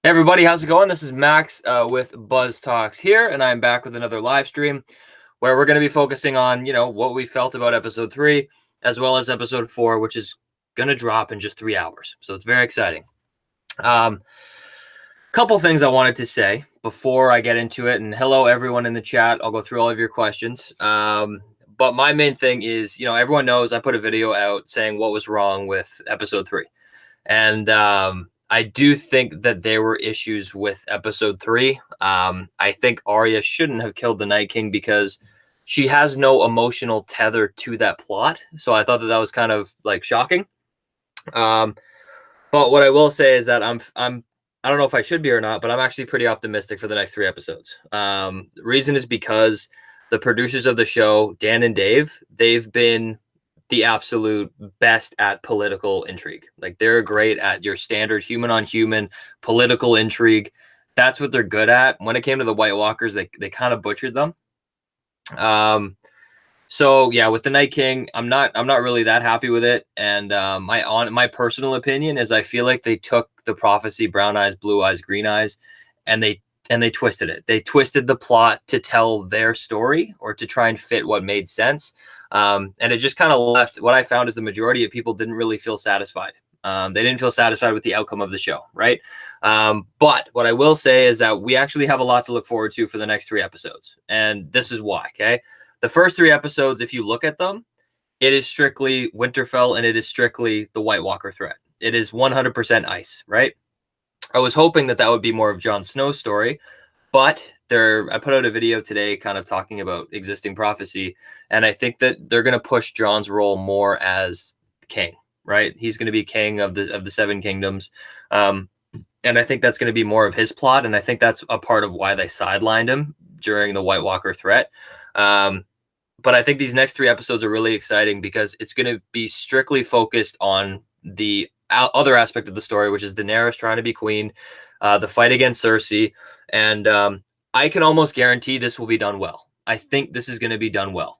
Hey everybody, how's it going? This is Max with BuzzTox here, and I'm back with another live stream where we're going to be focusing on, what we felt about episode 3 as well as episode 4, which is going to drop in just 3 hours. So it's very exciting. Couple things I wanted to say before I get into it, and hello everyone in the chat. I'll go through all of your questions. But my main thing is, everyone knows I put a video out saying what was wrong with episode 3. And I do think that there were issues with episode 3. I think Arya shouldn't have killed the Night King because she has no emotional tether to that plot. So I thought that was kind of like shocking. But what I will say is that I don't know if I should be or not, but I'm actually pretty optimistic for the next 3 episodes. The reason is because the producers of the show, Dan and Dave, they've been the absolute best at political intrigue. Like, they're great at your standard human on human political intrigue. That's what they're good at. When it came to the White Walkers, they kind of butchered them. So yeah, with the Night King, I'm not really that happy with it. And my personal opinion is I feel like they took the prophecy, brown eyes, blue eyes, green eyes, and they twisted it. They twisted the plot to tell their story or to try and fit what made sense. And it just kind of left. What I found is the majority of people didn't really feel satisfied. They didn't feel satisfied with the outcome of the show, right? But what I will say is that we actually have a lot to look forward to for the next 3 episodes. And this is why, okay? The first 3 episodes, if you look at them, it is strictly Winterfell and it is strictly the White Walker threat. It is 100% ice, right? I was hoping that would be more of Jon Snow's story, but I put out a video today kind of talking about existing prophecy, and I think that they're going to push Jon's role more as king, right? He's going to be king of the 7 kingdoms. And I think that's going to be more of his plot, and I think that's a part of why they sidelined him during the White Walker threat. But I think these next 3 episodes are really exciting because it's going to be strictly focused on the other aspect of the story, which is Daenerys trying to be queen, the fight against Cersei, and I can almost guarantee this will be done well. I think this is going to be done well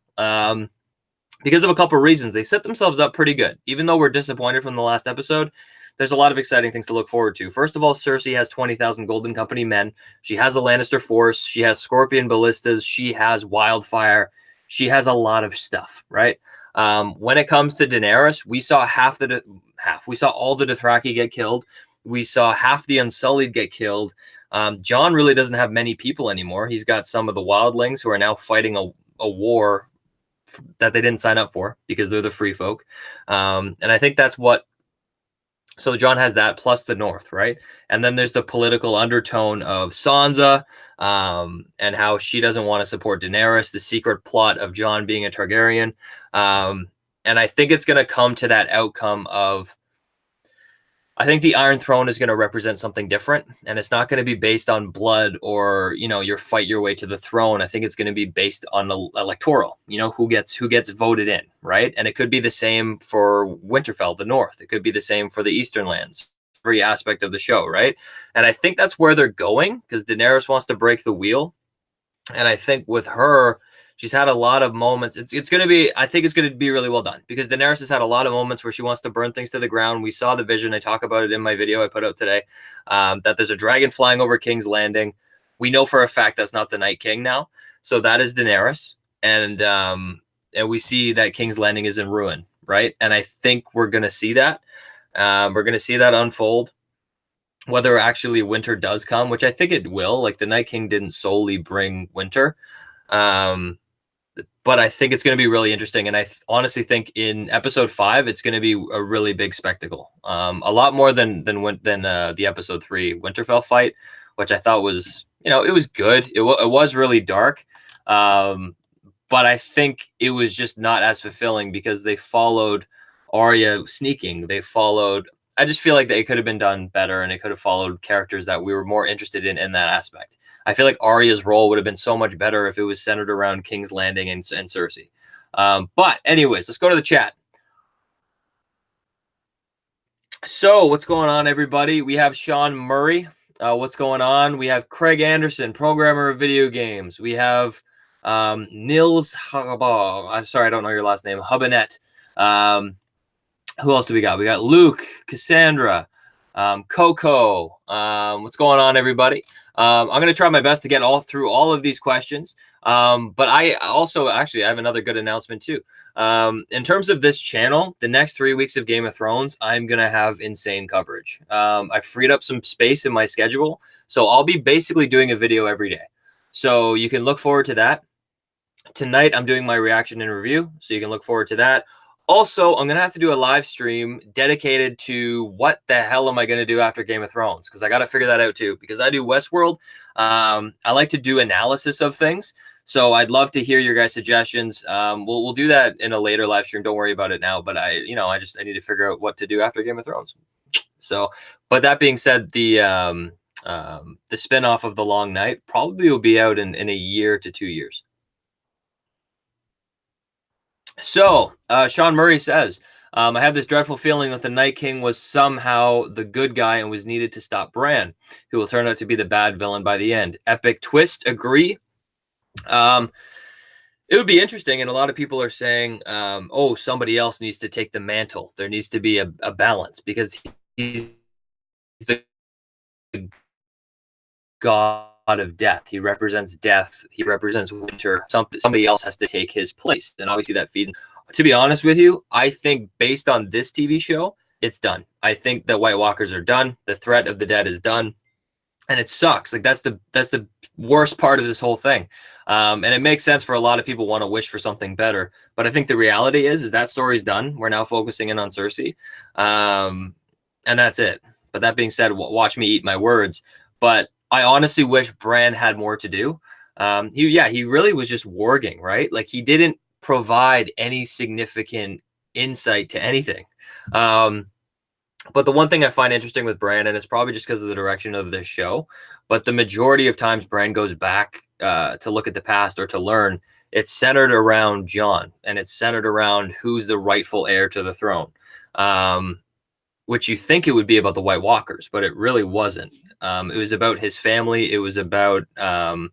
because of a couple of reasons. They set themselves up pretty good. Even though we're disappointed from the last episode, there's a lot of exciting things to look forward to. First of all, Cersei has 20,000 Golden Company men. She has a Lannister force. She has Scorpion ballistas. She has wildfire. She has a lot of stuff, right? When it comes to Daenerys, we saw we saw all the Dothraki get killed. We saw half the Unsullied get killed. Jon really doesn't have many people anymore. He's got some of the wildlings who are now fighting a war that they didn't sign up for because they're the free folk. And I think that's what. So Jon has that plus the North, right? And then there's the political undertone of Sansa and how she doesn't want to support Daenerys, the secret plot of Jon being a Targaryen. And I think it's going to come to that outcome of, I think the Iron Throne is going to represent something different, and it's not going to be based on blood or, your fight your way to the throne. I think it's going to be based on electoral, who gets voted in, right? And it could be the same for Winterfell, the North. It could be the same for the Eastern lands, every aspect of the show, right? And I think that's where they're going because Daenerys wants to break the wheel. And I think with her, she's had a lot of moments. It's going to be, I think it's going to be really well done because Daenerys has had a lot of moments where she wants to burn things to the ground. We saw the vision. I talk about it in my video I put out today, that there's a dragon flying over King's Landing. We know for a fact that's not the Night King now. So that is Daenerys. And we see that King's Landing is in ruin, right? And I think we're going to see that. We're going to see that unfold. Whether actually winter does come, which I think it will. Like, the Night King didn't solely bring winter. But I think it's going to be really interesting. And I honestly think in episode 5, it's going to be a really big spectacle. A lot more than the episode 3 Winterfell fight, which I thought was, it was good. It was really dark. But I think it was just not as fulfilling because they followed Arya sneaking. I just feel like it could have been done better, and it could have followed characters that we were more interested in that aspect. I feel like Arya's role would have been so much better if it was centered around King's Landing and Cersei. But anyways, let's go to the chat. So what's going on, everybody? We have Sean Murray. What's going on? We have Craig Anderson, programmer of video games. We have Nils Habar. I'm sorry, I don't know your last name. Hubinet. Who else do we got? We got Luke, Cassandra, Coco, what's going on, everybody? I'm going to try my best to get through all of these questions. But I also actually I have another good announcement too. In terms of this channel, the next 3 weeks of Game of Thrones, I'm going to have insane coverage. I freed up some space in my schedule, so I'll be basically doing a video every day. So you can look forward to that. Tonight, I'm doing my reaction and review, so you can look forward to that. Also, I'm going to have to do a live stream dedicated to what the hell am I going to do after Game of Thrones, because I got to figure that out too, because I do Westworld. I like to do analysis of things, so I'd love to hear your guys' suggestions. We'll do that in a later live stream. Don't worry about it now, but I need to figure out what to do after Game of Thrones. So, but that being said, the spinoff of The Long Night probably will be out in a year to 2 years. So, Sean Murray says, I have this dreadful feeling that the Night King was somehow the good guy and was needed to stop Bran, who will turn out to be the bad villain by the end. Epic twist, agree. It would be interesting, and a lot of people are saying, oh, somebody else needs to take the mantle. There needs to be a balance, because he's the god of death. He represents death. He represents winter. Somebody else has to take his place, and obviously that feeds. To be honest with you, I think based on this TV show, it's done. I think that White Walkers are done. The threat of the dead is done, and it sucks. Like that's the worst part of this whole thing. And it makes sense for a lot of people want to wish for something better, but I think the reality is that story's done. We're now focusing in on Cersei, and that's it. But that being said, watch me eat my words. But I honestly wish Bran had more to do. He really was just warging, right? Like he didn't provide any significant insight to anything. But the one thing I find interesting with Bran, and it's probably just because of the direction of this show, but the majority of times Bran goes back to look at the past or to learn, it's centered around Jon, and it's centered around who's the rightful heir to the throne. Which you think it would be about the White Walkers, but it really wasn't. It was about his family. It was about, and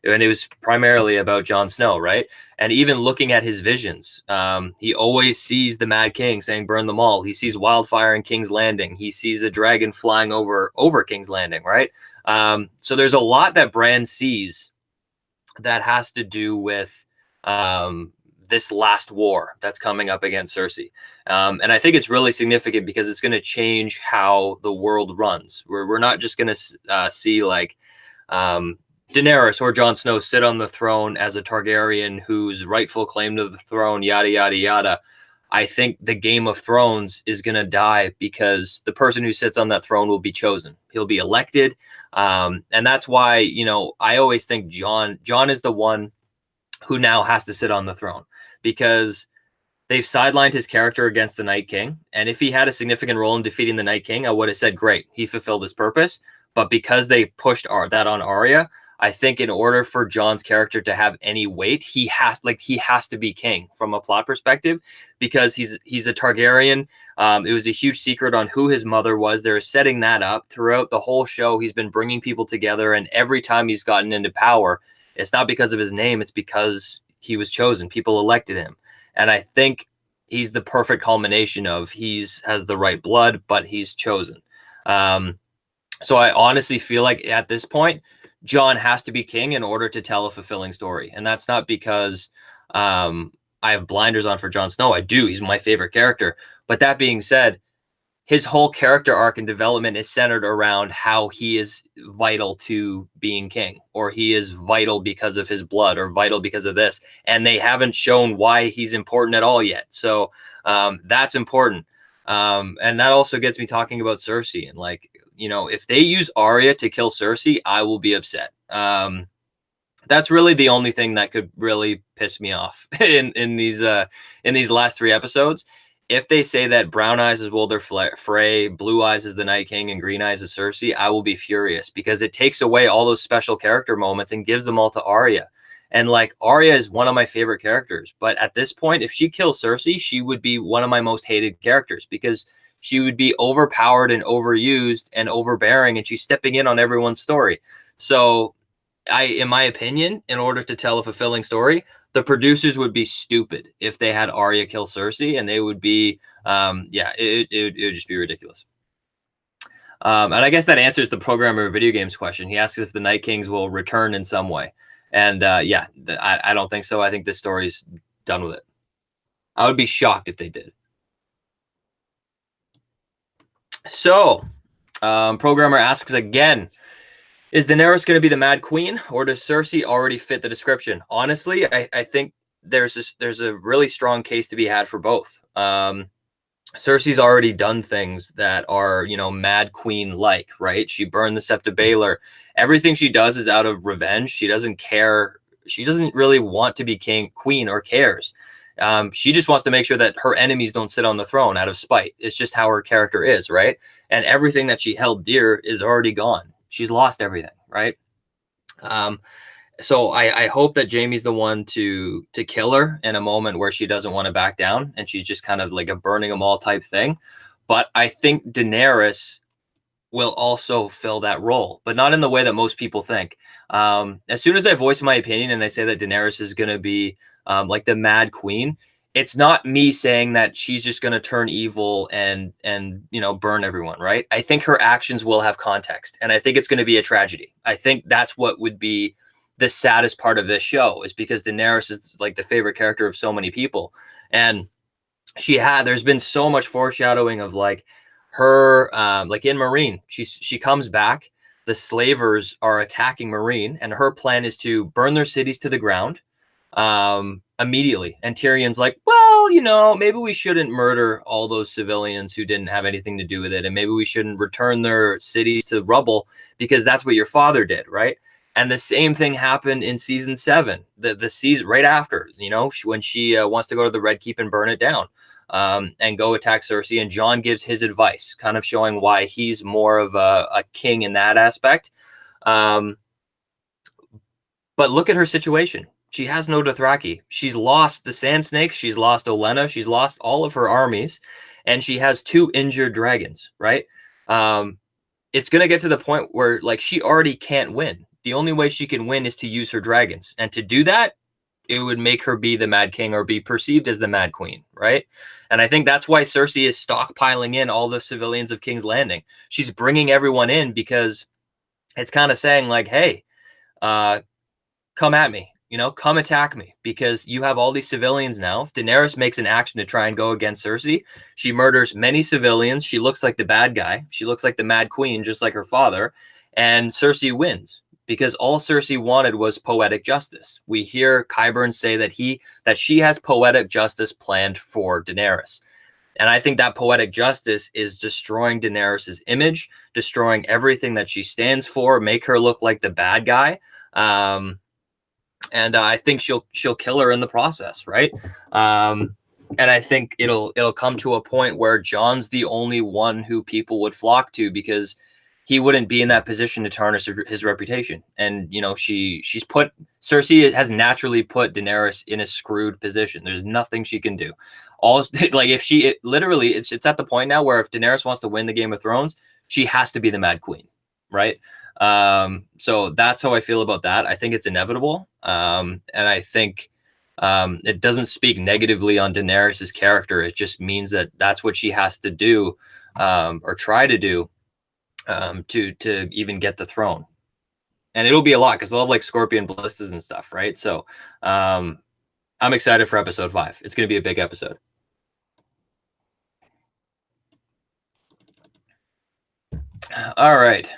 it was primarily about Jon Snow, right? And even looking at his visions, he always sees the Mad King saying, burn them all. He sees wildfire in King's Landing. He sees a dragon flying over King's Landing, right? So there's a lot that Bran sees that has to do with this last war that's coming up against Cersei. And I think it's really significant because it's going to change how the world runs. We're not just going to see like Daenerys or Jon Snow sit on the throne as a Targaryen whose rightful claim to the throne, yada, yada, yada. I think the Game of Thrones is going to die because the person who sits on that throne will be chosen. He'll be elected. And that's why, I always think Jon is the one who now has to sit on the throne, because they've sidelined his character against the Night King. And if he had a significant role in defeating the Night King, I would have said, great, he fulfilled his purpose. But because they pushed that on Arya, I think in order for Jon's character to have any weight, he has to be king from a plot perspective, because he's a Targaryen. It was a huge secret on who his mother was. They're setting that up throughout the whole show. He's been bringing people together, and every time he's gotten into power, it's not because of his name. It's because he was chosen. People elected him. And I think he's the perfect culmination of has the right blood, but he's chosen. So I honestly feel like at this point, Jon has to be king in order to tell a fulfilling story. And that's not because I have blinders on for Jon Snow. I do. He's my favorite character. But that being said, his whole character arc and development is centered around how he is vital to being king, or he is vital because of his blood, or vital because of this. And they haven't shown why he's important at all yet. So that's important. And that also gets me talking about Cersei. And like, if they use Arya to kill Cersei, I will be upset. That's really the only thing that could really piss me off in these last 3 episodes. If they say that Brown Eyes is Walder Frey, Blue Eyes is the Night King, and Green Eyes is Cersei, I will be furious, because it takes away all those special character moments and gives them all to Arya. And like, Arya is one of my favorite characters, but at this point, if she kills Cersei, she would be one of my most hated characters, because she would be overpowered and overused and overbearing, and she's stepping in on everyone's story. So in my opinion, in order to tell a fulfilling story, the producers would be stupid if they had Arya kill Cersei, and they would be, it would just be ridiculous. And I guess that answers the programmer of video games question. He asks if the Night Kings will return in some way. And yeah, I don't think so. I think this story's done with it. I would be shocked if they did. So, programmer asks again, is Daenerys going to be the Mad Queen, or does Cersei already fit the description? Honestly, I think there's a really strong case to be had for both. Cersei's already done things that are, Mad Queen-like, right? She burned the Sept of Baelor. Everything she does is out of revenge. She doesn't care. She doesn't really want to be queen, or cares. She just wants to make sure that her enemies don't sit on the throne out of spite. It's just how her character is, right? And everything that she held dear is already gone. She's lost everything, right? So I hope that Jaime's the one to kill her in a moment where she doesn't want to back down, and she's just kind of like a burning them all type thing. But I think Daenerys will also fill that role, but not in the way that most people think. As soon as I voice my opinion and I say that Daenerys is going to be like the Mad Queen, it's not me saying that she's just going to turn evil and burn everyone, right? I think her actions will have context, and I think it's going to be a tragedy. I think that's what would be the saddest part of this show, is because Daenerys is like the favorite character of so many people, and there's been so much foreshadowing of like her, like in Meereen, she comes back, the slavers are attacking Meereen, and her plan is to burn their cities to the ground immediately. And Tyrion's like, well, maybe we shouldn't murder all those civilians who didn't have anything to do with it, and maybe we shouldn't return their cities to rubble, because that's what your father did, right? And the same thing happened in season 7, the season right after, when she wants to go to the Red Keep and burn it down, and go attack Cersei. And Jon gives his advice, kind of showing why he's more of a king in that aspect. But look at her situation. She has no Dothraki. She's lost the Sand Snakes. She's lost Olenna. She's lost all of her armies. And she has 2 injured dragons, right? It's going to get to the point where like she already can't win. The only way she can win is to use her dragons. And to do that, it would make her be the Mad King, or be perceived as the Mad Queen, right? And I think that's why Cersei is stockpiling in all the civilians of King's Landing. She's bringing everyone in because it's kind of saying like, hey, come at me, come attack me, because you have all these civilians now. If Daenerys makes an action to try and go against Cersei, she murders many civilians. She looks like the bad guy. She looks like the Mad Queen, just like her father. And Cersei wins, because all Cersei wanted was poetic justice. We hear Qyburn say that she has poetic justice planned for Daenerys. And I think that poetic justice is destroying Daenerys' image, destroying everything that she stands for, make her look like the bad guy. And I think she'll kill her in the process, right? And I think it'll come to a point where Jon's the only one who people would flock to, because he wouldn't be in that position to tarnish his reputation. And Cersei has naturally put Daenerys in a screwed position. There's nothing she can do. It's at the point now where if Daenerys wants to win the Game of Thrones, she has to be the Mad Queen, right? So that's how I feel about that. I think it's inevitable. And I think it doesn't speak negatively on Daenerys' character. It just means that that's what she has to do, or try to do, to even get the throne. And it'll be a lot, because they'll have like scorpion ballistas and stuff, right? So I'm excited for episode 5. It's going to be a big episode. All right.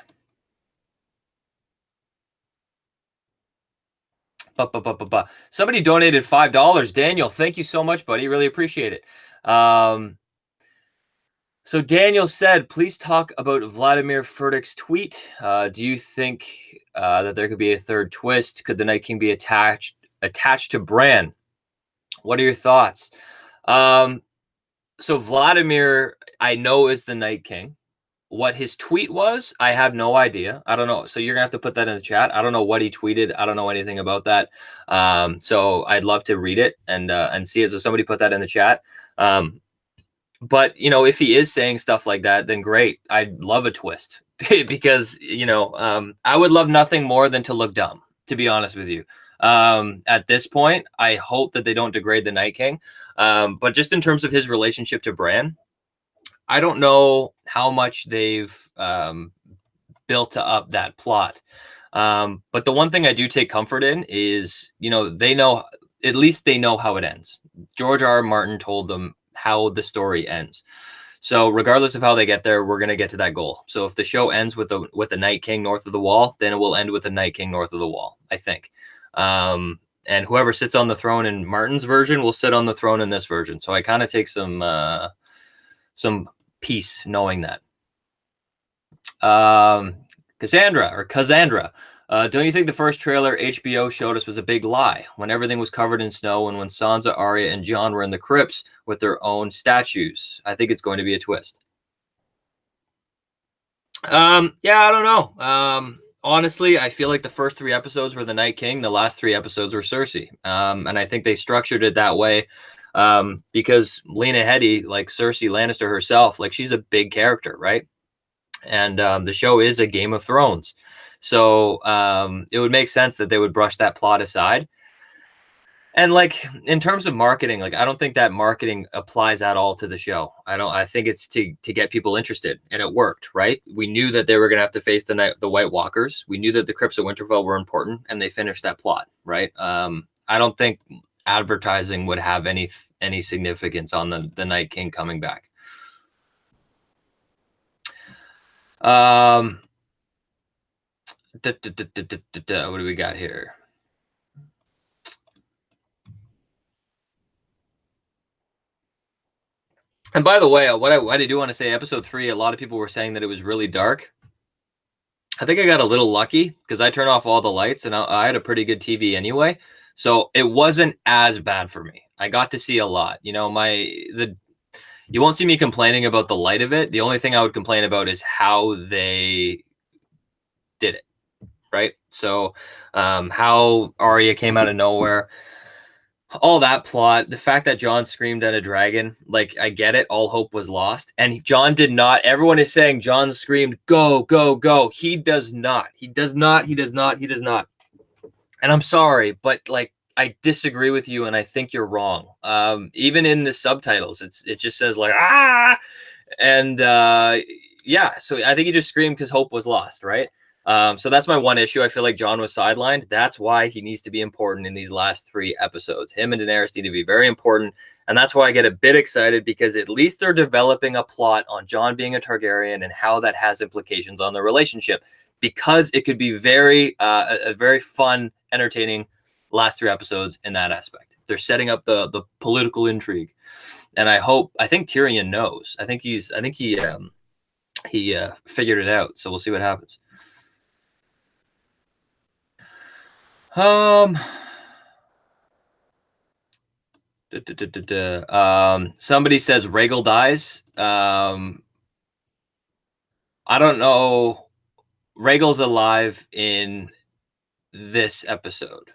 Somebody donated $5. Daniel, thank you so much, buddy. Really appreciate it. So Daniel said, please talk about Vladimir Furtick's tweet. Do you think that there could be a third twist? Could the Night King be attached to Bran? What are your thoughts? So Vladimir, I know, is the Night King. What his tweet was, I have no idea. I don't know. So you're gonna have to put that in the chat. I don't know what he tweeted. I don't know anything about that. So I'd love to read it and see it. So somebody put that in the chat. But if he is saying stuff like that, then great. I'd love a twist because I would love nothing more than to look dumb, to be honest with you. At this point, I hope that they don't degrade the Night King. But just in terms of his relationship to Bran, I don't know how much they've built up that plot. But the one thing I do take comfort in is, they know, at least they know how it ends. George R. R. Martin told them how the story ends. So regardless of how they get there, we're going to get to that goal. So if the show ends with the Night King north of the wall, then it will end with the Night King north of the wall, I think. And whoever sits on the throne in Martin's version will sit on the throne in this version. So I kind of take some peace knowing that. Cassandra. Don't you think the first trailer HBO showed us was a big lie when everything was covered in snow and when Sansa, Arya, and Jon were in the crypts with their own statues? I think it's going to be a twist. Yeah, I don't know. Honestly, I feel like the first 3 episodes were the Night King. The last 3 episodes were Cersei. And I think they structured it that way because Lena Headey, like Cersei Lannister herself, like she's a big character, right? And the show is a Game of Thrones. So it would make sense that they would brush that plot aside. And like in terms of marketing, like I don't think that marketing applies at all to the show. I think it's to get people interested, and it worked, right? We knew that they were gonna have to face the White Walkers. We knew that the Crypts of Winterfell were important, and they finished that plot, right? I don't think advertising would have any significance on the Night King coming back. What do we got here? And by the way, what I do want to say, episode 3, a lot of people were saying that it was really dark. I think I got a little lucky because I turned off all the lights and I had a pretty good TV anyway. So it wasn't as bad for me. I got to see a lot. You won't see me complaining about the light of it. The only thing I would complain about is how they did it, right? So how Arya came out of nowhere, all that plot, the fact that Jon screamed at a dragon, like I get it, all hope was lost. And Jon did not. Everyone is saying Jon screamed, go, go, go. He does not. He does not. He does not. He does not. And I'm sorry, but like I disagree with you and I think you're wrong. Even in the subtitles, it just says like and yeah, so I think he just screamed because hope was lost, right? So that's my one issue. I feel like Jon was sidelined. That's why he needs to be important in these last 3 episodes. Him and Daenerys need to be very important. And that's why I get a bit excited because at least they're developing a plot on Jon being a Targaryen and how that has implications on their relationship, because it could be a very fun, entertaining last 3 episodes in that aspect. They're setting up the political intrigue. And I think Tyrion knows. I think he figured it out. So we'll see what happens. Somebody says Rhaegal dies. I don't know. Rhaegal's alive in this episode,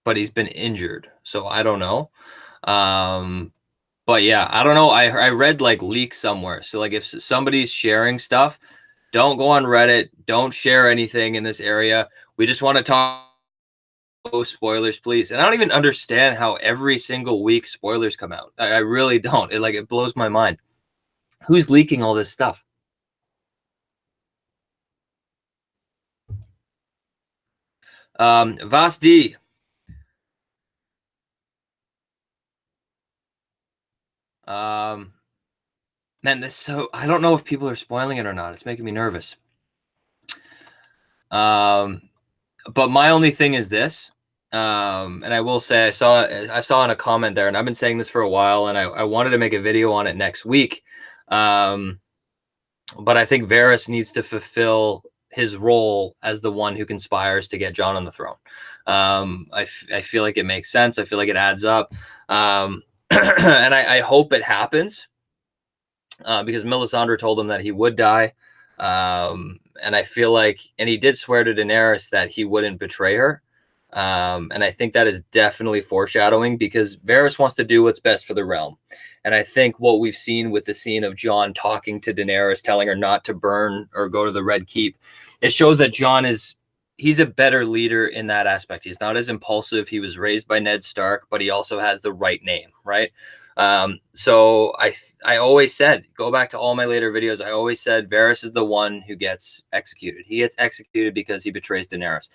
but he's been injured, so I don't know. But yeah, I don't know. I read like leaks somewhere. So like if somebody's sharing stuff, don't go on Reddit. Don't share anything in this area. We just want to talk. Oh, spoilers, please. And I don't even understand how every single week spoilers come out. I really don't. It blows my mind. Who's leaking all this stuff? Vas D. Man, I don't know if people are spoiling it or not. It's making me nervous. But my only thing is this. And I will say I saw in a comment there, and I've been saying this for a while, and I wanted to make a video on it next week. But I think Varys needs to fulfill his role as the one who conspires to get Jon on the throne. I feel like it makes sense. I feel like it adds up. And I hope it happens because Melisandre told him that he would die. And I feel like, and he did swear to Daenerys that he wouldn't betray her. And I think that is definitely foreshadowing because Varys wants to do what's best for the realm. And I think what we've seen with the scene of Jon talking to Daenerys, telling her not to burn or go to the Red Keep, it shows that Jon he's a better leader in that aspect. He's not as impulsive. He was raised by Ned Stark, but he also has the right name, right? So I always said, go back to all my later videos, I always said Varys is the one who gets executed. He gets executed because he betrays Daenerys.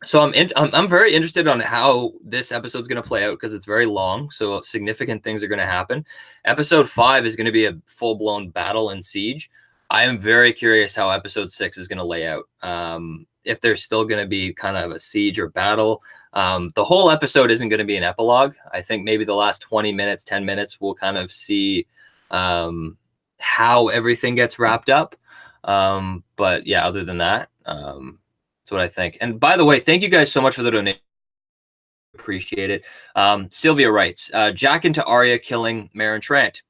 So I'm very interested on how this episode's going to play out, because it's very long, so significant things are going to happen. Episode 5 is going to be a full-blown battle and siege. I am very curious how episode 6 is going to lay out. If there's still going to be kind of a siege or battle. The whole episode isn't going to be an epilogue. I think maybe the last 20 minutes, 10 minutes, we'll kind of see how everything gets wrapped up. But yeah, other than that, that's what I think. And by the way, thank you guys so much for the donation. Appreciate it. Sylvia writes, Jack into Arya killing Maren Trant.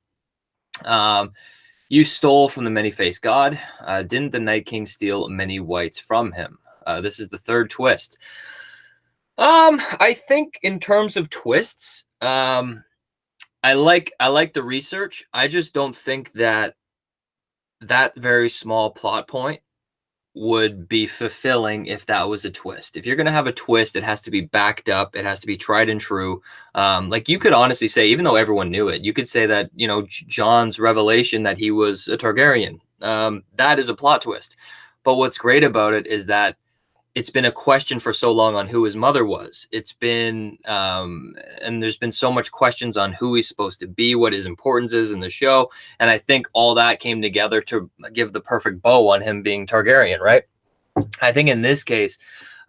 You stole from the many-faced god. Didn't the Night King steal many whites from him? This is the third twist. I think in terms of twists, I like the research. I just don't think that very small plot point would be fulfilling if that was a twist. If you're going to have a twist, it has to be backed up. It has to be tried and true. Like, you could honestly say, even though everyone knew it, you could say that, you know, Jon's revelation that he was a Targaryen, that is a plot twist. But what's great about it is that it's been a question for so long on who his mother was. It's been, and there's been so much questions on who he's supposed to be, what his importance is in the show. And I think all that came together to give the perfect bow on him being Targaryen, right? I think in this case,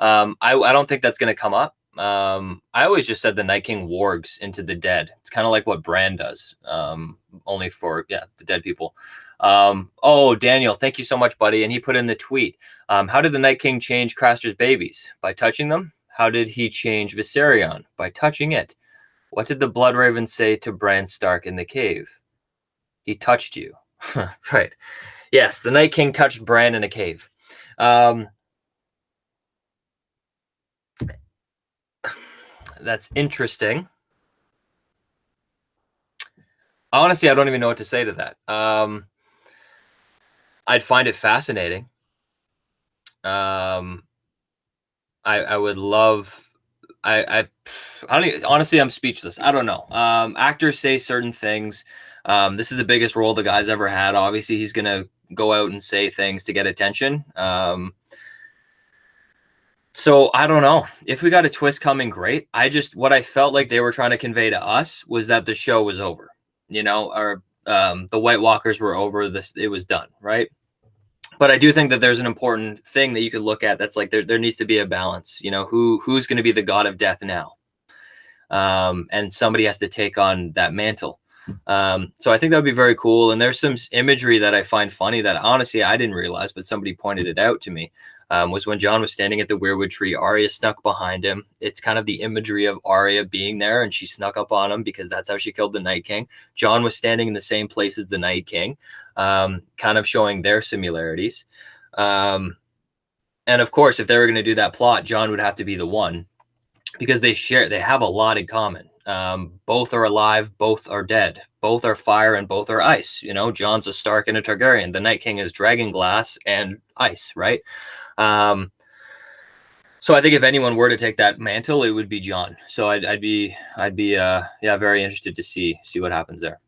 I don't think that's going to come up. I always just said the Night King wargs into the dead. It's kind of like what Bran does, only for, the dead people. Oh, Daniel, thank you so much, buddy. And he put in the tweet. How did the Night King change Craster's babies? By touching them? How did he change Viserion? By touching it. What did the Blood Raven say to Bran Stark in the cave? He touched you. Right. Yes, the Night King touched Bran in a cave. That's interesting. Honestly, I don't even know what to say to that. I'd find it fascinating. I would love. I don't even, honestly, I'm speechless. I don't know. Actors say certain things. This is the biggest role the guy's ever had. Obviously, he's gonna go out and say things to get attention. So I don't know if we got a twist coming. Great. What I felt like they were trying to convey to us was that the show was over. You know, or the White Walkers were over. It was done, right? But I do think that there's an important thing that you could look at. That's like there needs to be a balance. You know, who's going to be the god of death now? And somebody has to take on that mantle. So I think that would be very cool. And there's some imagery that I find funny that honestly I didn't realize, but somebody pointed it out to me. Was when Jon was standing at the weirwood tree, Arya snuck behind him. It's kind of the imagery of Arya being there, and she snuck up on him because that's how she killed the Night King. Jon was standing in the same place as the Night King, kind of showing their similarities. And of course, if they were going to do that plot, Jon would have to be the one, because they have a lot in common. Both are alive, both are dead, both are fire, and both are ice. You know, Jon's a Stark and a Targaryen. The Night King is dragon glass and ice, right? So I think if anyone were to take that mantle, it would be Jon. So I'd be very interested to see what happens there.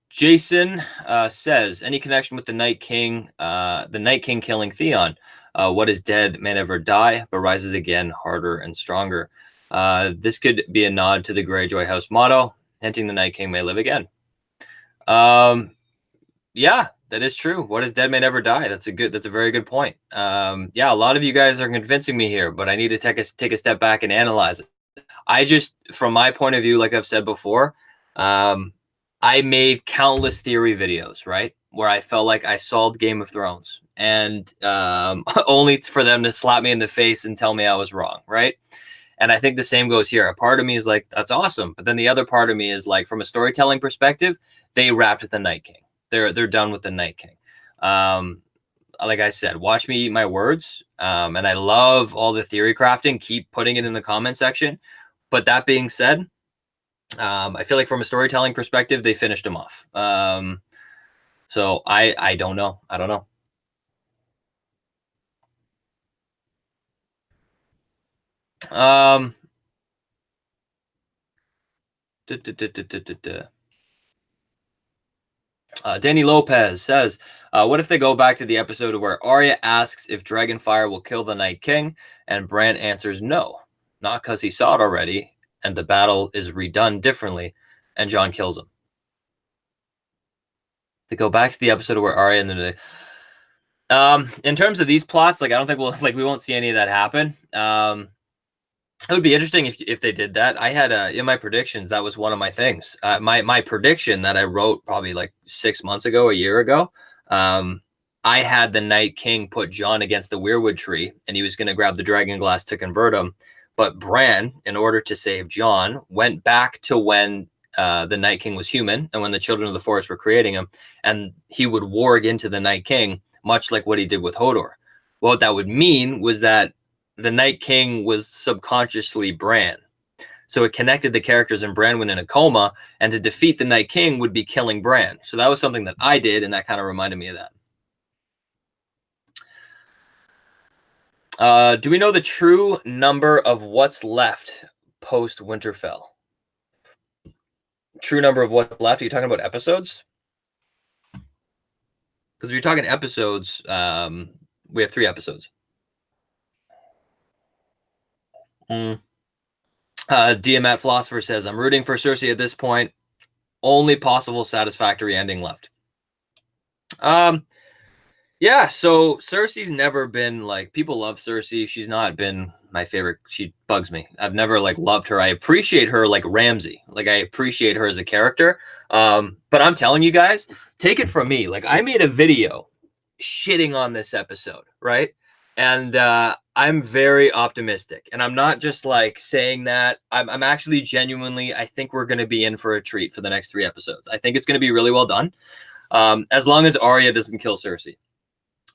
Jason says, any connection with the Night King killing Theon? What is dead may never die, but rises again harder and stronger. This could be a nod to the Greyjoy House motto, hinting the Night King may live again. Yeah, that is true. What is dead may never die. That's a very good point. Yeah, a lot of you guys are convincing me here, but I need to take a step back and analyze it. I just, from my point of view, like I've said before, I made countless theory videos, right, where I felt like I solved Game of Thrones, and only for them to slap me in the face and tell me I was wrong, right? And I think the same goes here. A part of me is like, that's awesome, but then the other part of me is like, from a storytelling perspective, they wrapped the Night King. They're done with the Night King. Like I said, watch me eat my words. And I love all the theory crafting. Keep putting it in the comment section. But that being said, I feel like from a storytelling perspective, they finished him off. So I don't know. I don't know. Um, duh, duh, duh, duh, duh, duh, duh. Danny Lopez says, "What if they go back to the episode where Arya asks if Dragonfire will kill the Night King, and Bran answers no, not because he saw it already, and the battle is redone differently, and Jon kills him." They go back to the episode where Arya and the in terms of these plots, like I don't think we won't see any of that happen. It would be interesting if they did that. I had in my predictions that was one of my things. My prediction that I wrote probably like 6 months ago, a year ago. Um, I had the Night King put Jon against the Weirwood tree, and he was going to grab the dragon glass to convert him. But Bran, in order to save Jon, went back to when the Night King was human, and when the Children of the Forest were creating him, and he would warg into the Night King, much like what he did with Hodor. What that would mean was that the Night King was subconsciously Bran. So it connected the characters, and Bran went in a coma, and to defeat the Night King would be killing Bran. So that was something that I did, and that kind of reminded me of that. Do we know the true number of what's left post Winterfell? True number of what's left? Are you talking about episodes? Because if you're talking episodes, we have 3 episodes. Diamat Philosopher says, "I'm rooting for Cersei at this point. Only possible satisfactory ending left." Yeah, so Cersei's never been like, people love Cersei. She's not been my favorite. She bugs me. I've never like loved her. I appreciate her like Ramsay. Like I appreciate her as a character. But I'm telling you guys, take it from me. Like I made a video shitting on this episode, right? And I'm very optimistic. And I'm not just like saying that. I'm actually genuinely, I think we're going to be in for a treat for the next 3 episodes. I think it's going to be really well done. As long as Arya doesn't kill Cersei.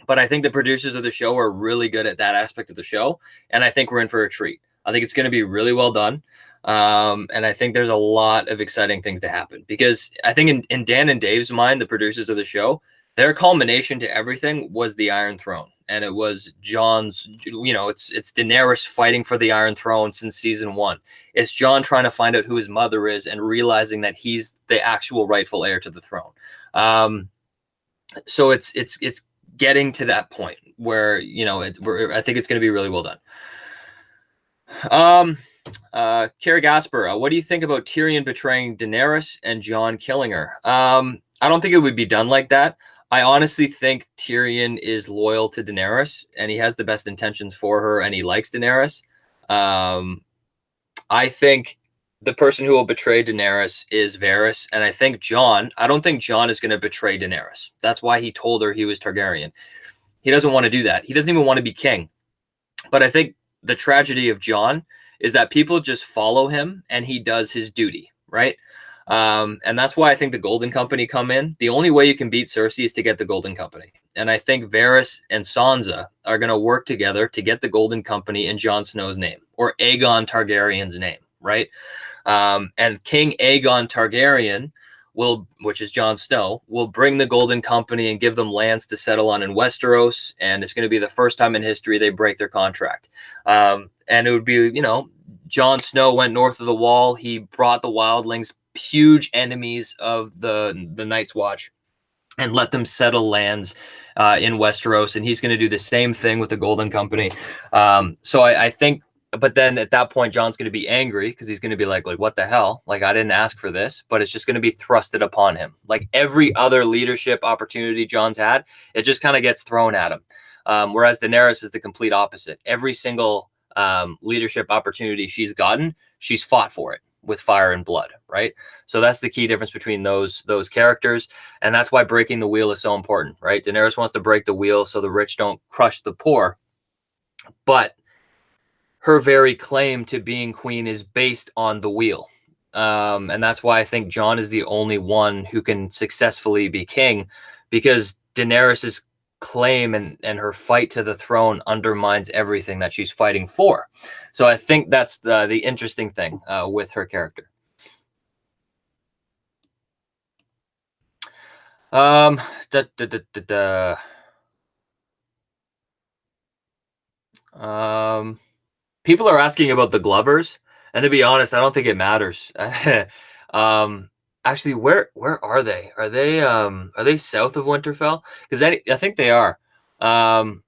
But I think the producers of the show are really good at that aspect of the show, and I think we're in for a treat. I think it's going to be really well done, and I think there's a lot of exciting things to happen, because I think in Dan and Dave's mind, the producers of the show, their culmination to everything was the Iron Throne, and it was Jon's. It's Daenerys fighting for the Iron Throne since season 1. It's Jon trying to find out who his mother is and realizing that he's the actual rightful heir to the throne. So it's getting to that point where I think it's going to be really well done. Carrie Gasper, what do you think about Tyrion betraying Daenerys and Jon killing her? I don't think it would be done like that. I honestly think Tyrion is loyal to Daenerys, and he has the best intentions for her, and he likes Daenerys. I think the person who will betray Daenerys is Varys, and I don't think Jon is going to betray Daenerys. That's why he told her he was Targaryen. He doesn't want to do that. He doesn't even want to be king. But I think the tragedy of Jon is that people just follow him, and he does his duty, right? And that's why I think the Golden Company come in. The only way you can beat Cersei is to get the Golden Company. And I think Varys and Sansa are going to work together to get the Golden Company in Jon Snow's name, or Aegon Targaryen's name, right? And King Aegon Targaryen which is Jon Snow, will bring the Golden Company and give them lands to settle on in Westeros, and it's going to be the first time in history they break their contract. And it would be, Jon Snow went north of the Wall. He brought the wildlings, huge enemies of the Night's Watch, and let them settle lands in Westeros, and he's going to do the same thing with the Golden Company. So I think. But then at that point, Jon's going to be angry, because he's going to be like, what the hell? Like, I didn't ask for this, but it's just going to be thrusted upon him. Like every other leadership opportunity Jon's had, it just kind of gets thrown at him. Whereas Daenerys is the complete opposite. Every single leadership opportunity she's gotten, she's fought for it with fire and blood, right? So that's the key difference between those characters, and that's why breaking the wheel is so important, right? Daenerys wants to break the wheel so the rich don't crush the poor, but her very claim to being queen is based on the wheel. And that's why I think Jon is the only one who can successfully be king, because Daenerys's claim and her fight to the throne undermines everything that she's fighting for. So I think that's the interesting thing with her character. Um, da, da, da, da, da. People are asking about the Glovers, and to be honest, I don't think it matters. um, actually, where are they? Are they south of Winterfell? Because I think they are. Um,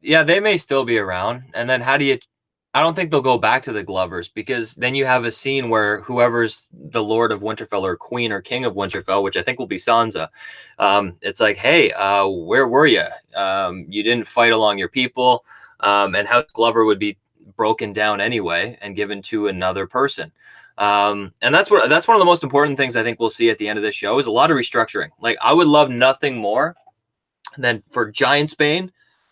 yeah, they may still be around. And then how do you? I don't think they'll go back to the Glovers because then you have a scene where whoever's the Lord of Winterfell or Queen or King of Winterfell, which I think will be Sansa, it's like, hey, where were you? You didn't fight along your people, and House Glover would be broken down anyway and given to another person. And that's one of the most important things I think we'll see at the end of this show is a lot of restructuring. Like I would love nothing more than for Giantsbane,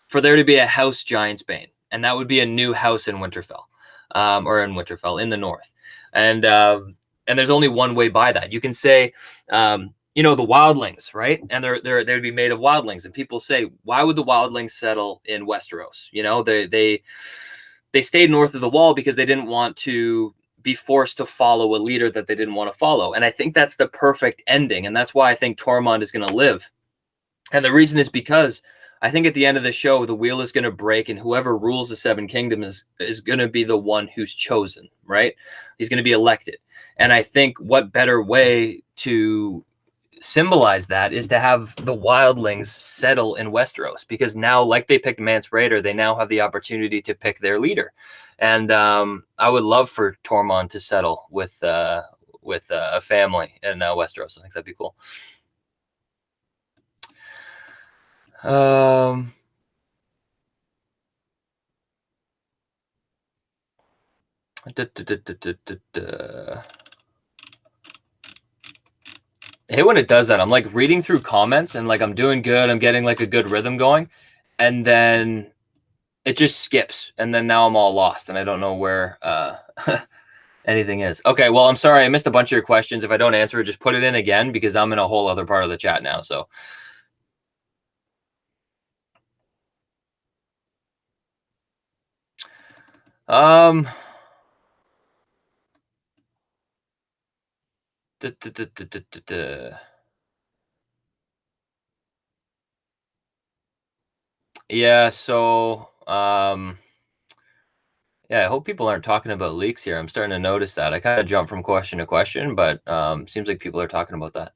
for there to be a House Giantsbane, and that would be a new house in Winterfell, or in Winterfell in the north, and there's only one way by that. You can say, the wildlings, right? And they'd be made of wildlings, and people say, why would the wildlings settle in Westeros? They stayed north of the wall because they didn't want to be forced to follow a leader that they didn't want to follow, and I think that's the perfect ending, and that's why I think Tormund is going to live. And the reason is because I think at the end of the show, the wheel is going to break, and whoever rules the Seven Kingdoms is going to be the one who's chosen, right? He's going to be elected. And I think what better way to symbolize that is to have the wildlings settle in Westeros, because now, like they picked Mance Rayder, they now have the opportunity to pick their leader. And I would love for Tormund to settle with a family in Westeros. I think that'd be cool. Um, I hate when it does that. I'm like reading through comments and like I'm doing good. I'm getting like a good rhythm going, and then it just skips, and then now I'm all lost and I don't know where anything is. Okay, well I'm sorry I missed a bunch of your questions. If I don't answer it, just put it in again because I'm in a whole other part of the chat now. So um duh, duh, duh, duh, duh, duh, duh. Yeah, so yeah, I hope people aren't talking about leaks here. I'm starting to notice that. I kind of jump from question to question, but seems like people are talking about that.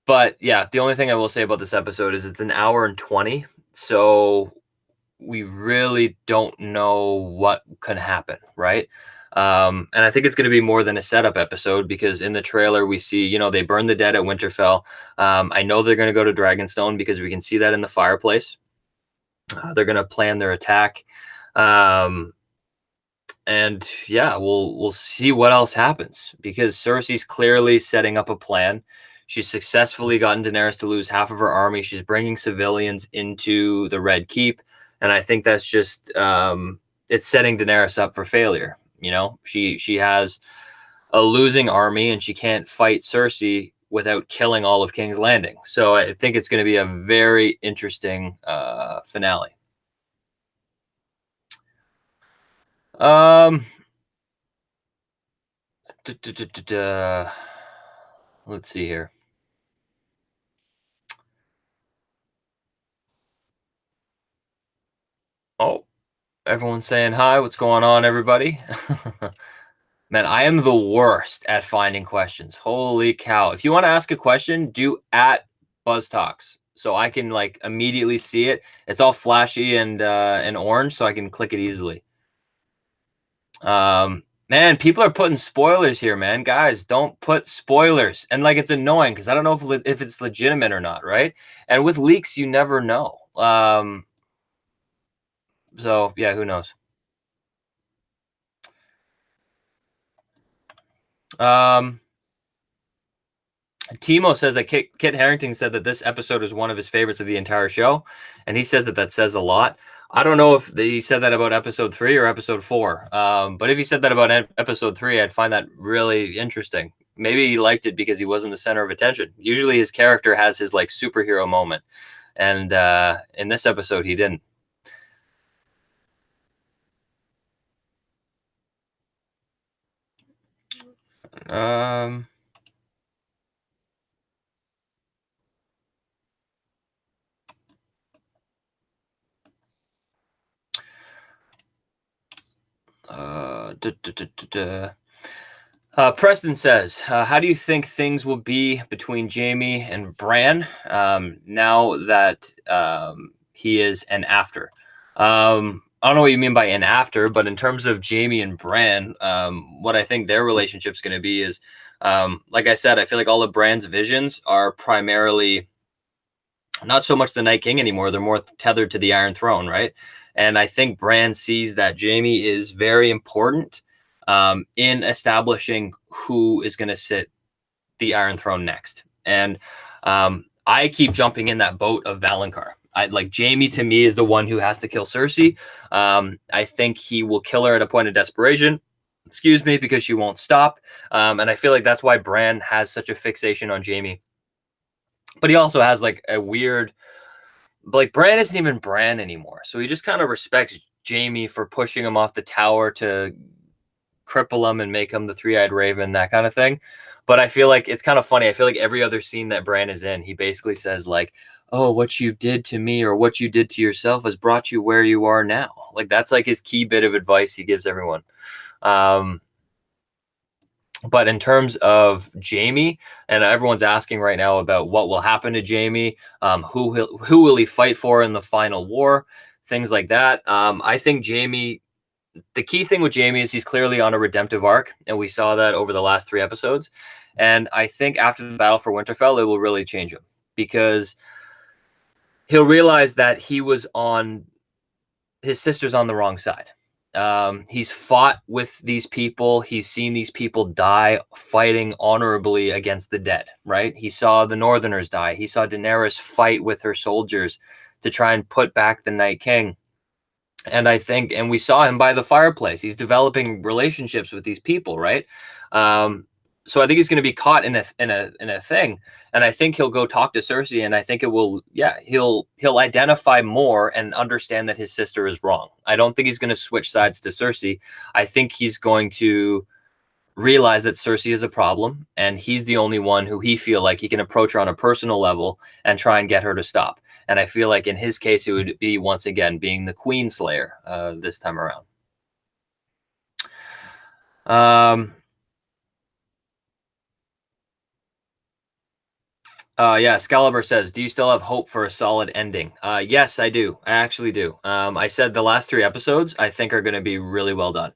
But yeah, the only thing I will say about this episode is it's an hour and 20. So we really don't know what can happen, right? And I think it's going to be more than a setup episode because in the trailer we see, they burn the dead at Winterfell. I know they're going to go to Dragonstone because we can see that in the fireplace. They're going to plan their attack. And yeah, we'll see what else happens because Cersei's clearly setting up a plan. She's successfully gotten Daenerys to lose half of her army. She's bringing civilians into the Red Keep, and I think that's just it's setting Daenerys up for failure. She has a losing army, and she can't fight Cersei without killing all of King's Landing. So I think it's going to be a very interesting finale. Um, let's see here. Oh, everyone's saying hi. What's going on, everybody? Man, I am the worst at finding questions. Holy cow. If you want to ask a question, do at BuzzTox so I can like immediately see it. It's all flashy and orange, so I can click it easily. Man, people are putting spoilers here, man. Guys, don't put spoilers. And like it's annoying because I don't know if it's legitimate or not, right? And with leaks, you never know. So yeah, who knows? Timo says that Kit Harington said that this episode is one of his favorites of the entire show, and he says that says a lot. I don't know if he said that about episode 3 or episode 4, but if he said that about episode 3, I'd find that really interesting. Maybe he liked it because he wasn't the center of attention. Usually his character has his like superhero moment, and in this episode he didn't. Um, Preston says, how do you think things will be between Jamie and Bran now that he is an after? I don't know what you mean by an after, but in terms of Jamie and Bran, what I think their relationship's going to be is, like I said, I feel like all of Bran's visions are primarily not so much the Night King anymore. They're more tethered to the Iron Throne, right? And I think Bran sees that Jamie is very important in establishing who is going to sit the Iron Throne next. And I keep jumping in that boat of Valonqar. Like Jamie to me is the one who has to kill Cersei. I think he will kill her at a point of desperation. Excuse me, because she won't stop. And I feel like that's why Bran has such a fixation on Jamie. But he also has like a weird, like Bran isn't even Bran anymore. So he just kind of respects Jamie for pushing him off the tower to cripple him and make him the three-eyed raven, that kind of thing. But I feel like it's kind of funny. I feel like every other scene that Bran is in, he basically says like, oh, what you did to me or what you did to yourself has brought you where you are now. Like that's like his key bit of advice he gives everyone. But in terms of Jamie, and everyone's asking right now about what will happen to Jamie, who will he fight for in the final war, things like that. I think Jamie, the key thing with Jamie is he's clearly on a redemptive arc, and we saw that over the last 3 episodes. And I think after the battle for Winterfell, it will really change him because he'll realize that he was on his sister's on the wrong side. He's fought with these people. He's seen these people die fighting honorably against the dead, right? He saw the Northerners die. He saw Daenerys fight with her soldiers to try and put back the Night King. And I think, and we saw him by the fireplace. He's developing relationships with these people, right? So I think he's going to be caught in a thing, and I think he'll go talk to Cersei, and I think it will, yeah, he'll identify more and understand that his sister is wrong. I don't think he's going to switch sides to Cersei. I think he's going to realize that Cersei is a problem, and he's the only one who he feel like he can approach her on a personal level and try and get her to stop. And I feel like in his case, it would be once again being the Queen Slayer this time around. Yeah, Excalibur says, do you still have hope for a solid ending? Yes, I do. I actually do. I said the last 3 episodes I think are going to be really well done.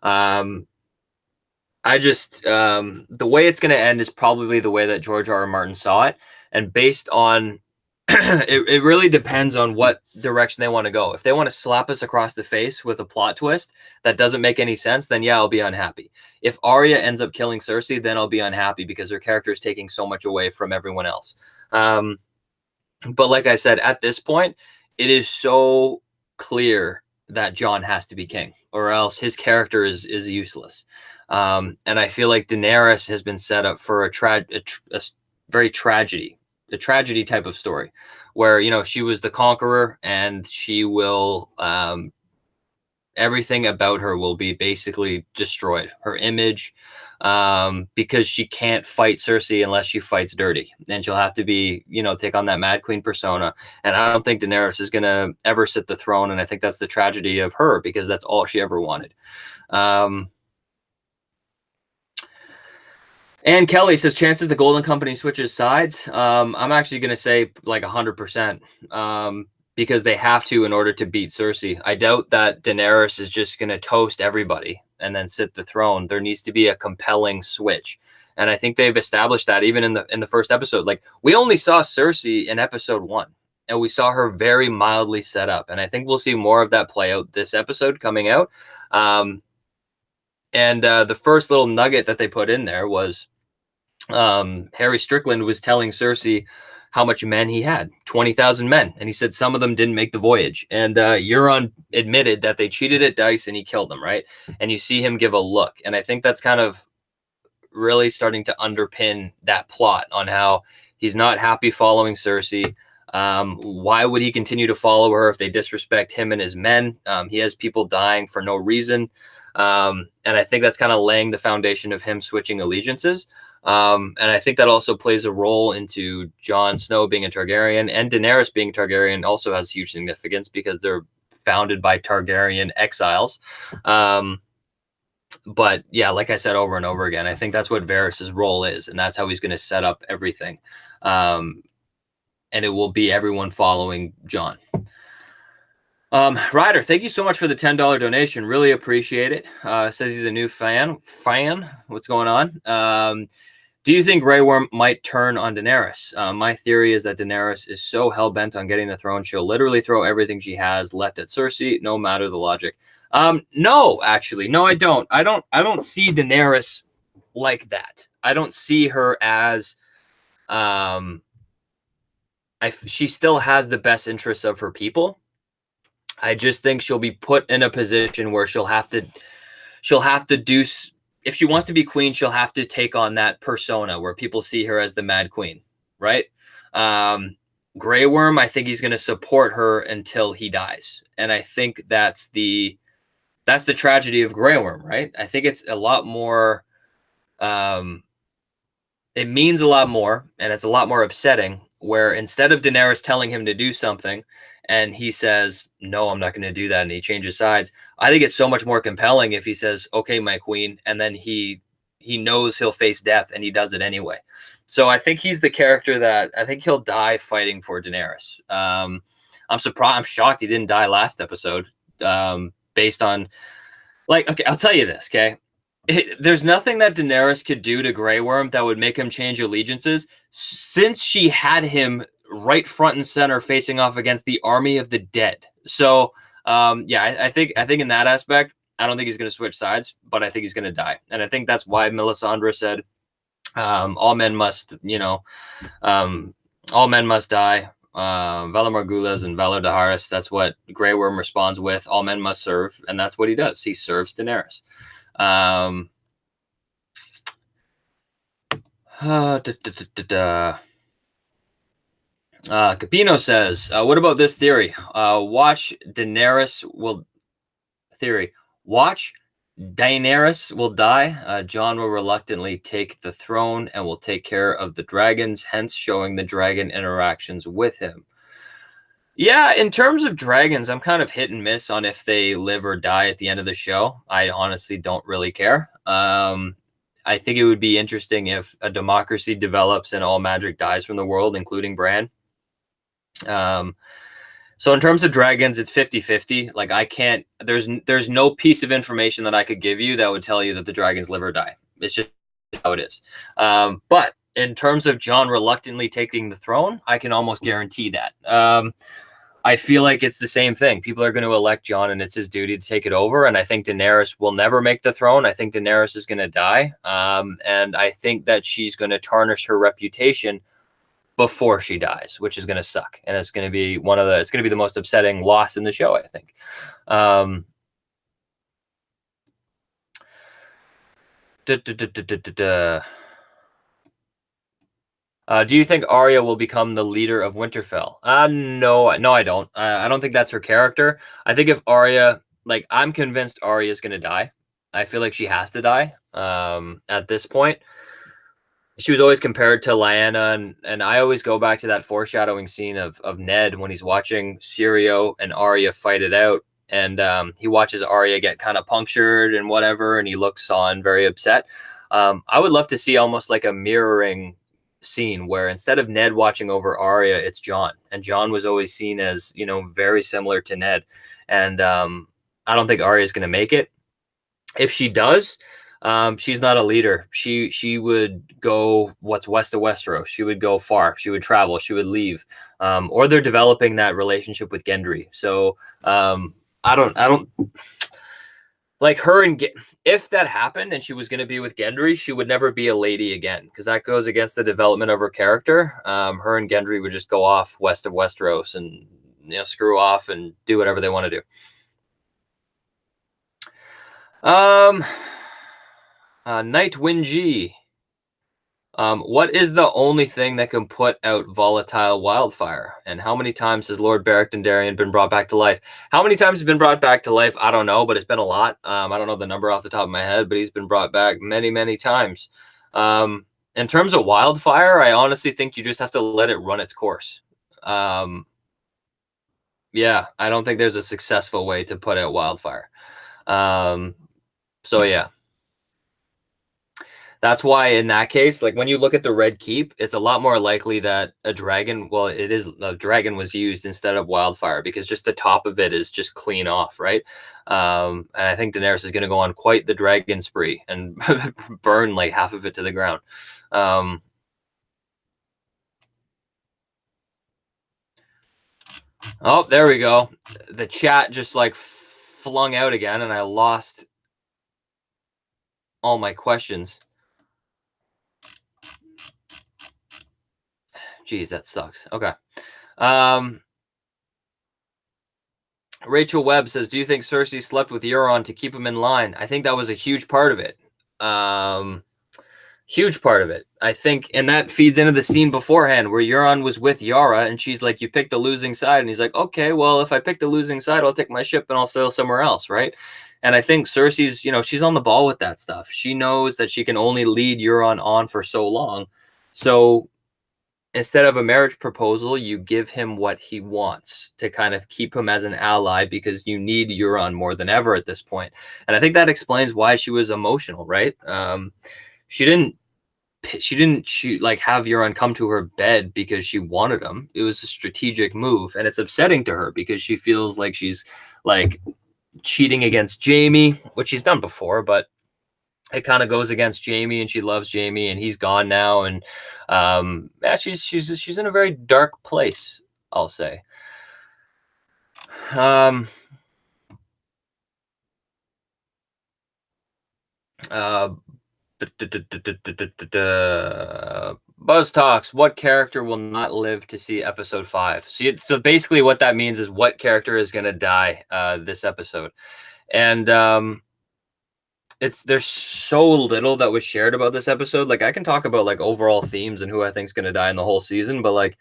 I just, the way it's going to end is probably the way that George R.R. Martin saw it. And based on, it really depends on what direction they want to go. If they want to slap us across the face with a plot twist that doesn't make any sense, then yeah, I'll be unhappy. If Arya ends up killing Cersei, then I'll be unhappy because her character is taking so much away from everyone else. But like I said, at this point, it is so clear that Jon has to be king, or else his character is useless. And I feel like Daenerys has been set up for a very tragedy type of story where, you know, she was the conqueror and she will, everything about her will be basically destroyed. Her image, because she can't fight Cersei unless she fights dirty, and she'll have to be, you know, take on that Mad Queen persona. And I don't think Daenerys is going to ever sit the throne. And I think that's the tragedy of her, because that's all she ever wanted. And Kelly says, chances the Golden Company switches sides. I'm actually going to say like 100%, because they have to in order to beat Cersei. I doubt that Daenerys is just going to toast everybody and then sit the throne. There needs to be a compelling switch. And I think they've established that even in the first episode. Like, we only saw Cersei in episode 1, and we saw her very mildly set up. And I think we'll see more of that play out this episode coming out. And the first little nugget that they put in there was, Harry Strickland was telling Cersei how much men he had, 20,000 men. And he said some of them didn't make the voyage. And Euron admitted that they cheated at dice and he killed them, right? And you see him give a look. And I think that's kind of really starting to underpin that plot on how he's not happy following Cersei. Why would he continue to follow her if they disrespect him and his men? He has people dying for no reason. And I think that's kind of laying the foundation of him switching allegiances. And I think that also plays a role into Jon Snow being a Targaryen, and Daenerys being Targaryen also has huge significance because they're founded by Targaryen exiles. But yeah, like I said over and over again, I think that's what Varys's role is, and that's how he's going to set up everything. And it will be everyone following Jon. Ryder, thank you so much for the $10 donation. Really appreciate it. Says he's a new fan. What's going on? Do you think Grey Worm might turn on Daenerys? My theory is that Daenerys is so hell-bent on getting the throne, she'll literally throw everything she has left at Cersei, no matter the logic. No, actually. No, I don't. I don't see Daenerys like that. I don't see her as she still has the best interests of her people. I just think she'll be put in a position where she'll have to do, if she wants to be queen, she'll have to take on that persona where people see her as the Mad Queen, right? Grey Worm, I think he's going to support her until he dies, and I think that's the tragedy of Grey Worm, right? I think it's a lot more. It means a lot more, and it's a lot more upsetting. Where instead of Daenerys telling him to do something, and he says, "No, I'm not going to do that," and he changes sides, I think it's so much more compelling if he says, "Okay, my queen," and then he knows he'll face death, and he does it anyway. So I think he's the character that I think he'll die fighting for Daenerys. I'm surprised. I'm shocked he didn't die last episode. Based on, like, okay, I'll tell you this, okay? There's nothing that Daenerys could do to Grey Worm that would make him change allegiances, since she had him right front and center facing off against the army of the dead. So yeah, I think in that aspect, I don't think he's going to switch sides, but I think he's going to die. And I think that's why Melisandre said, all men must, all men must die. Valar Morghulis and Valar Dohaeris, that's what Grey Worm responds with. All men must serve, and that's what he does. He serves Daenerys. Capino says, what about this theory? Watch Daenerys will die. Jon will reluctantly take the throne and will take care of the dragons, hence showing the dragon interactions with him. Yeah, in terms of dragons, I'm kind of hit and miss on if they live or die at the end of the show. I honestly don't really care. I think it would be interesting if a democracy develops and all magic dies from the world, including Bran. So in terms of dragons, it's 50-50. Like, I can't, there's no piece of information that I could give you that would tell you that the dragons live or die. It's just how it is. But in terms of Jon reluctantly taking the throne, I can almost guarantee that. I feel like it's the same thing. People are going to elect Jon, and it's his duty to take it over. And I think Daenerys will never make the throne. I think Daenerys is going to die. And I think that she's going to tarnish her reputation before she dies, which is going to suck. And it's going to be it's going to be the most upsetting loss in the show, I think. Do you think Arya will become the leader of Winterfell? No, I don't. I don't think that's her character. I think if Arya, like, I'm convinced Arya is going to die. I feel like she has to die at this point. She was always compared to Lyanna, and I always go back to that foreshadowing scene of Ned when he's watching Syrio and Arya fight it out, and he watches Arya get kind of punctured and whatever, and he looks on very upset. I would love to see almost like a mirroring scene where instead of Ned watching over Arya, it's Jon, and Jon was always seen as, very similar to Ned, and I don't think Arya is going to make it. If she does, she's not a leader. She would go what's west of Westeros. She would go far. She would travel. She would leave. Or they're developing that relationship with Gendry. So I don't like her, and if that happened and she was going to be with Gendry, she would never be a lady again, because that goes against the development of her character. Her and Gendry would just go off west of Westeros and screw off and do whatever they want to do. Nightwind G. What is the only thing that can put out volatile wildfire? And how many times has Lord Beric Dondarrion been brought back to life? How many times he's been brought back to life? I don't know, but it's been a lot. I don't know the number off the top of my head, but he's been brought back many, many times. In terms of wildfire, I honestly think you just have to let it run its course. Yeah, I don't think there's a successful way to put out wildfire. So yeah. That's why in that case, like when you look at the Red Keep, it's a lot more likely that a dragon was used instead of wildfire because just the top of it is just clean off, right? And I think Daenerys is going to go on quite the dragon spree and burn like half of it to the ground. Oh, there we go. The chat just like flung out again, and I lost all my questions. Geez, that sucks. Okay. Rachel Webb says, "Do you think Cersei slept with Euron to keep him in line?" I think that was a huge part of it. Huge part of it. I think, and that feeds into the scene beforehand where Euron was with Yara, and she's like, "You picked the losing side," and he's like, "Okay, well, if I pick the losing side, I'll take my ship and I'll sail somewhere else, right?" And I think Cersei's, she's on the ball with that stuff. She knows that she can only lead Euron on for so long, so instead of a marriage proposal, you give him what he wants to kind of keep him as an ally because you need Euron more than ever at this point. And I think that explains why she was emotional, right? She didn't like have Euron come to her bed because she wanted him. It was a strategic move, and it's upsetting to her because she feels like she's like cheating against Jaime, which she's done before, but it kind of goes against Jaime, and she loves Jaime, and he's gone now, and yeah, she's in a very dark place, I'll say. BuzzTox, what character will not live to see episode 5? So basically what that means is what character is going to die this episode. And there's so little that was shared about this episode. Like I can talk about like overall themes and who I think is going to die in the whole season, but like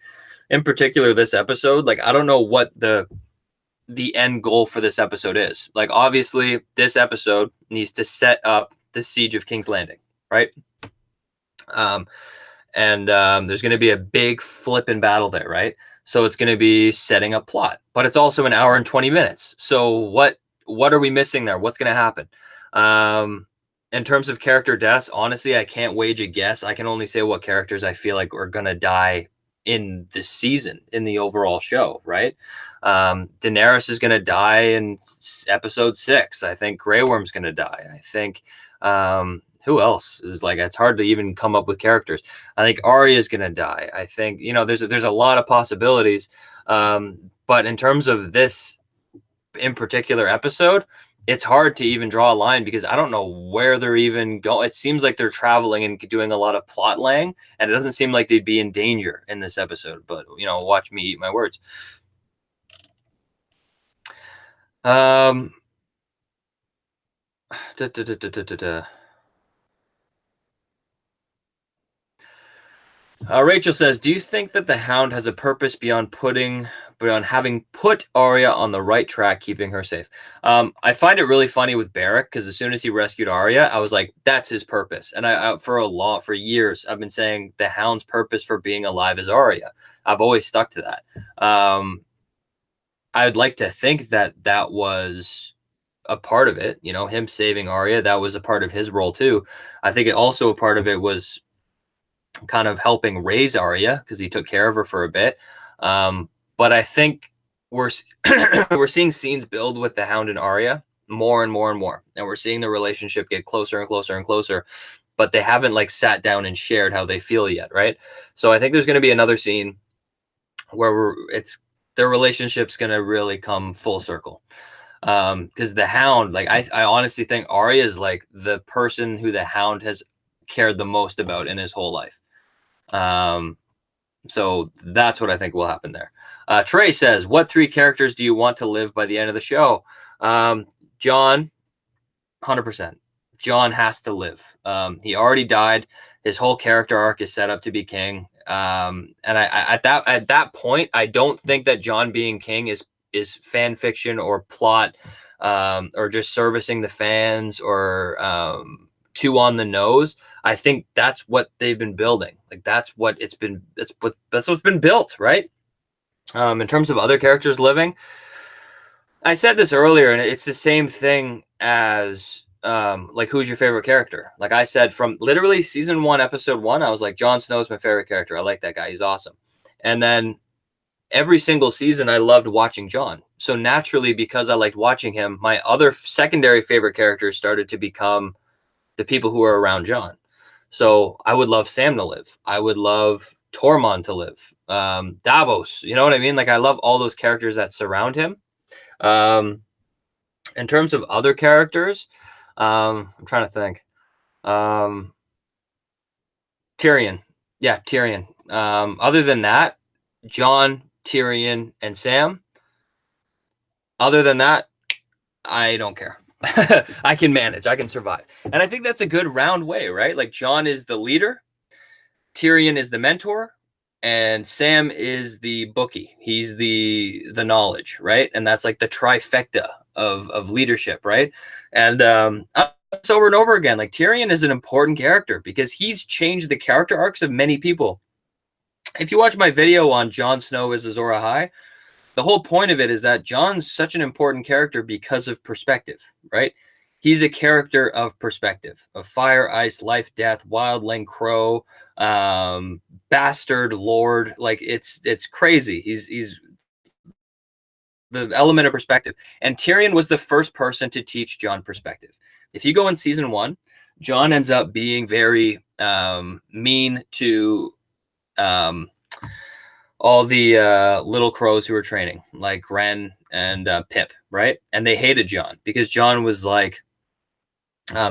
in particular this episode, like I don't know what the end goal for this episode is. Like obviously this episode needs to set up the siege of King's Landing, right? There's going to be a big flipping battle there, right? So it's going to be setting up plot, but it's also an hour and 20 minutes. So what are we missing there? What's going to happen? In terms of character deaths, honestly, I can't wage a guess. I can only say what characters I feel like are going to die in this season, in the overall show, right? Daenerys is going to die in episode 6. I think Grey Worm's going to die. I think, who else is like, it's hard to even come up with characters. I think Arya is going to die. I think, there's a lot of possibilities. But in terms of this in particular episode, it's hard to even draw a line because I don't know where they're even going. It seems like they're traveling and doing a lot of plot laying, and it doesn't seem like they'd be in danger in this episode, but watch me eat my words. Rachel says, "Do you think that the Hound has a purpose beyond having put Arya on the right track, keeping her safe?" I find it really funny with Beric because as soon as he rescued Arya, I was like, "That's his purpose." And for years, I've been saying the Hound's purpose for being alive is Arya. I've always stuck to that. I'd like to think that was a part of it. Him saving Arya, that was a part of his role too. I think also a part of it was kind of helping raise Arya because he took care of her for a bit. But I think we're seeing scenes build with the Hound and Arya more and more and more, and we're seeing the relationship get closer and closer and closer. But they haven't like sat down and shared how they feel yet, right? So I think there's going to be another scene where their relationship's going to really come full circle. Because the Hound, like I honestly think Arya is like the person who the Hound has cared the most about in his whole life. So that's what I think will happen there. Trey says, "What 3 characters do you want to live by the end of the show?" Jon, 100%. Jon has to live. He already died. His whole character arc is set up to be king. And at that point, I don't think that Jon being king is fan fiction or plot, or just servicing the fans or too on the nose. I think that's what they've been building. Like that's what's been built, right? In terms of other characters living, I said this earlier, and it's the same thing as like, who's your favorite character? Like I said, from literally season 1, episode 1, I was like, Jon Snow's my favorite character. I like that guy. He's awesome. And then every single season, I loved watching Jon. So naturally, because I liked watching him, my other secondary favorite characters started to become the people who are around Jon. So I would love Sam to live. I would love Tormund to live. Davos, you know what I mean? Like, I love all those characters that surround him. In terms of other characters, I'm trying to think. Tyrion. Yeah, Tyrion. Other than that, Jon, Tyrion, and Sam. Other than that, I don't care. I can manage. I can survive. And I think that's a good round way, right? Like, Jon is the leader, Tyrion is the mentor, and Sam is the bookie. He's the knowledge, right? And that's like the trifecta of leadership, right? And over and over again, like, Tyrion is an important character because he's changed the character arcs of many people. If you watch my video on Jon Snow is Azor Ahai, the whole point of it is that Jon's such an important character because of perspective, right? He's a character of perspective, of fire, ice, life, death, wildling, crow, bastard, lord. Like, it's crazy. He's the element of perspective. And Tyrion was the first person to teach Jon perspective. If you go in season 1, Jon ends up being very mean to all the little crows who were training, like Ren and Pip, right? And they hated Jon because Jon was like,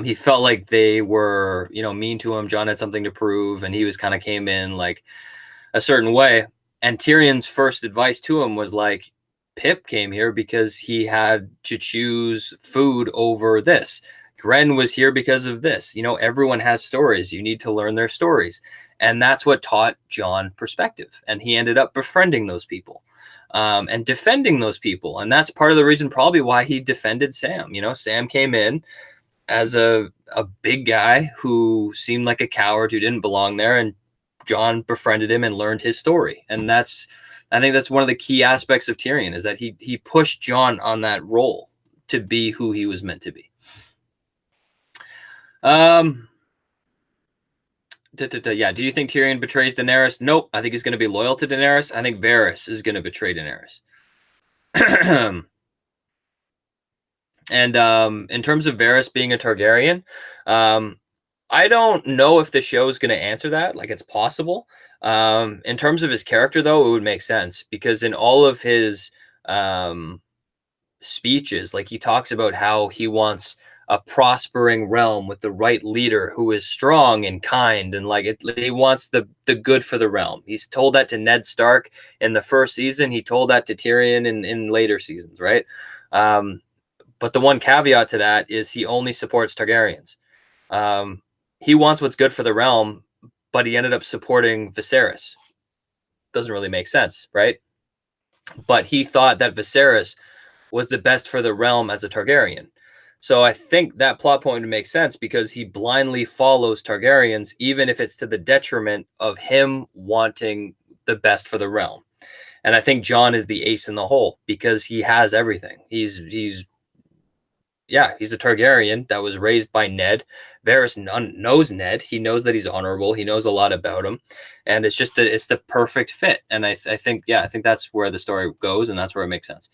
he felt like they were, mean to him. Jon had something to prove, and he was kind of came in like a certain way. And Tyrion's first advice to him was like, Pip came here because he had to choose food over this. Gren was here because of this. Everyone has stories. You need to learn their stories. And that's what taught Jon perspective. And he ended up befriending those people and defending those people. And that's part of the reason probably why he defended Sam. Sam came in as a big guy who seemed like a coward who didn't belong there. And Jon befriended him and learned his story. And I think that's one of the key aspects of Tyrion, is that he pushed Jon on that role to be who he was meant to be. Yeah, do you think Tyrion betrays Daenerys? Nope. I think he's going to be loyal to Daenerys. I think Varys is going to betray Daenerys. And in terms of Varys being a Targaryen, I don't know if the show is going to answer that. Like, it's possible. In terms of his character, though, it would make sense, because in all of his speeches, like, he talks about how he wants a prospering realm with the right leader who is strong and kind, and he wants the good for the realm. He's told that to Ned Stark in the first season. He told that to Tyrion in later seasons, right? But the one caveat to that is he only supports Targaryens. He wants what's good for the realm, but he ended up supporting Viserys. Doesn't really make sense, right? But he thought that Viserys was the best for the realm as a Targaryen. So I think that plot point would make sense, because he blindly follows Targaryens, even if it's to the detriment of him wanting the best for the realm. And I think Jon is the ace in the hole, because he has everything. He's a Targaryen that was raised by Ned. Varys knows Ned. He knows that he's honorable. He knows a lot about him, and it's the perfect fit. And I think that's where the story goes, and that's where it makes sense.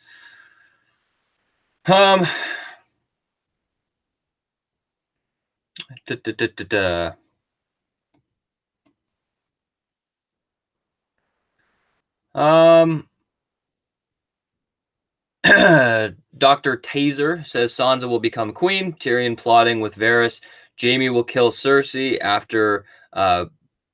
Dr. Taser says Sansa will become queen. Tyrion plotting with Varys. Jaime will kill Cersei after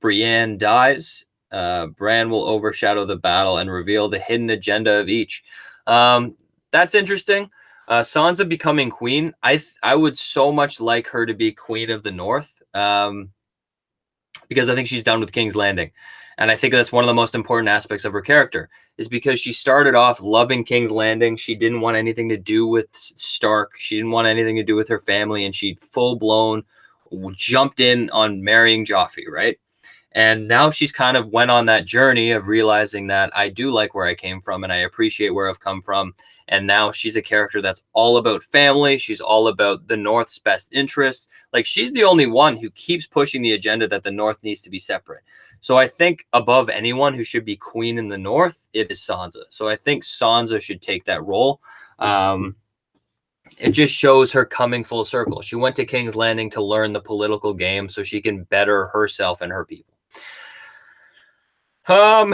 Brienne dies. Bran will overshadow the battle and reveal the hidden agenda of each. That's interesting. Sansa becoming queen. I would so much like her to be queen of the North, because I think she's done with King's Landing. And I think that's one of the most important aspects of her character, is because she started off loving King's Landing. She didn't want anything to do with Stark. She didn't want anything to do with her family. And she full-blown jumped in on marrying Joffrey, right? And now she's kind of went on that journey of realizing that I do like where I came from and I appreciate where I've come from. And now she's a character that's all about family. She's all about the North's best interests. Like, she's the only one who keeps pushing the agenda that the North needs to be separate. So I think above anyone who should be queen in the North, it is Sansa. So I think Sansa should take that role. It just shows her coming full circle. She went to King's Landing to learn the political game so she can better herself and her people. And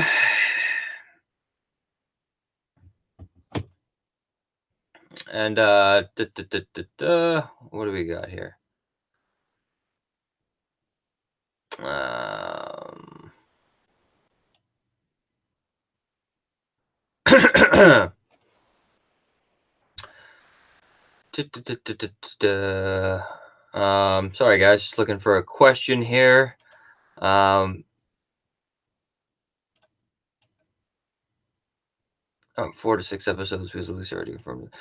what do we got here? Sorry guys, just looking for a question here. 4 to 6 episodes was at least already confirmed.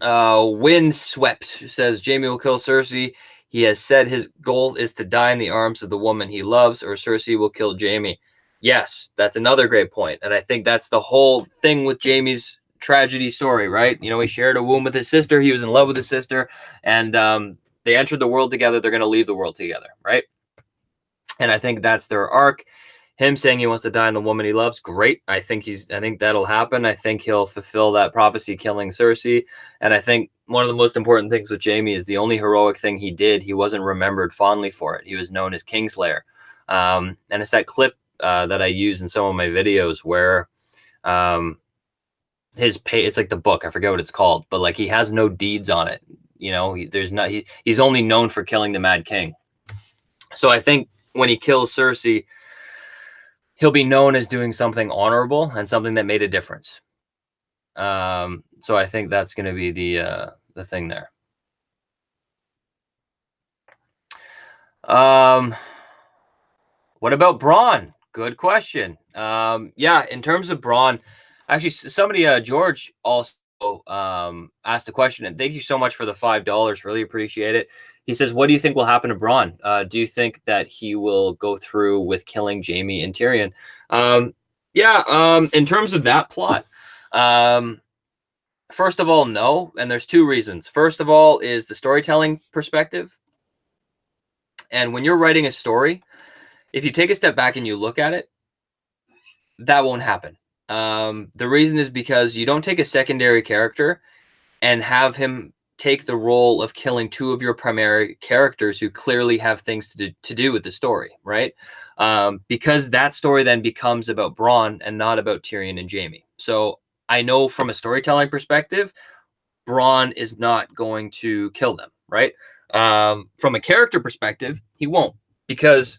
Windswept says Jaime will kill Cersei. He has said his goal is to die in the arms of the woman he loves, or Cersei will kill Jaime. Yes, that's another great point. And I think that's the whole thing with Jaime's tragedy story, right? You know, he shared a womb with his sister. He was in love with his sister. And they entered the world together. They're going to leave the world together, right? And I think that's their arc. Him saying he wants to die on the woman he loves, great. I think that'll happen. I think he'll fulfill that prophecy, killing Cersei. And I think one of the most important things with Jaime is the only heroic thing he did, he wasn't remembered fondly for it. He was known as Kingslayer. And it's that clip that I use in some of my videos where it's like the book, I forget what it's called, but like he has no deeds on it. You know, he's only known for killing the Mad King. So I think when he kills Cersei, he'll be known as doing something honorable and something that made a difference. So I think that's going to be the thing there. What about Bronn? Good question. Yeah, in terms of Bronn, actually, somebody, George, also asked a question, and thank you so much for the $5. Really appreciate it. He says, what do you think will happen to Bronn? Do you think that he will go through with killing Jaime and Tyrion? In terms of that plot, first of all, no. And there's two reasons. First of all is the storytelling perspective. And when you're writing a story, if you take a step back and you look at it, that won't happen. The reason is because you don't take a secondary character and have him take the role of killing two of your primary characters who clearly have things to do with the story, right? Because that story then becomes about Bronn and not about Tyrion and Jaime. So I know from a storytelling perspective, Bronn is not going to kill them, right? From a character perspective, he won't, because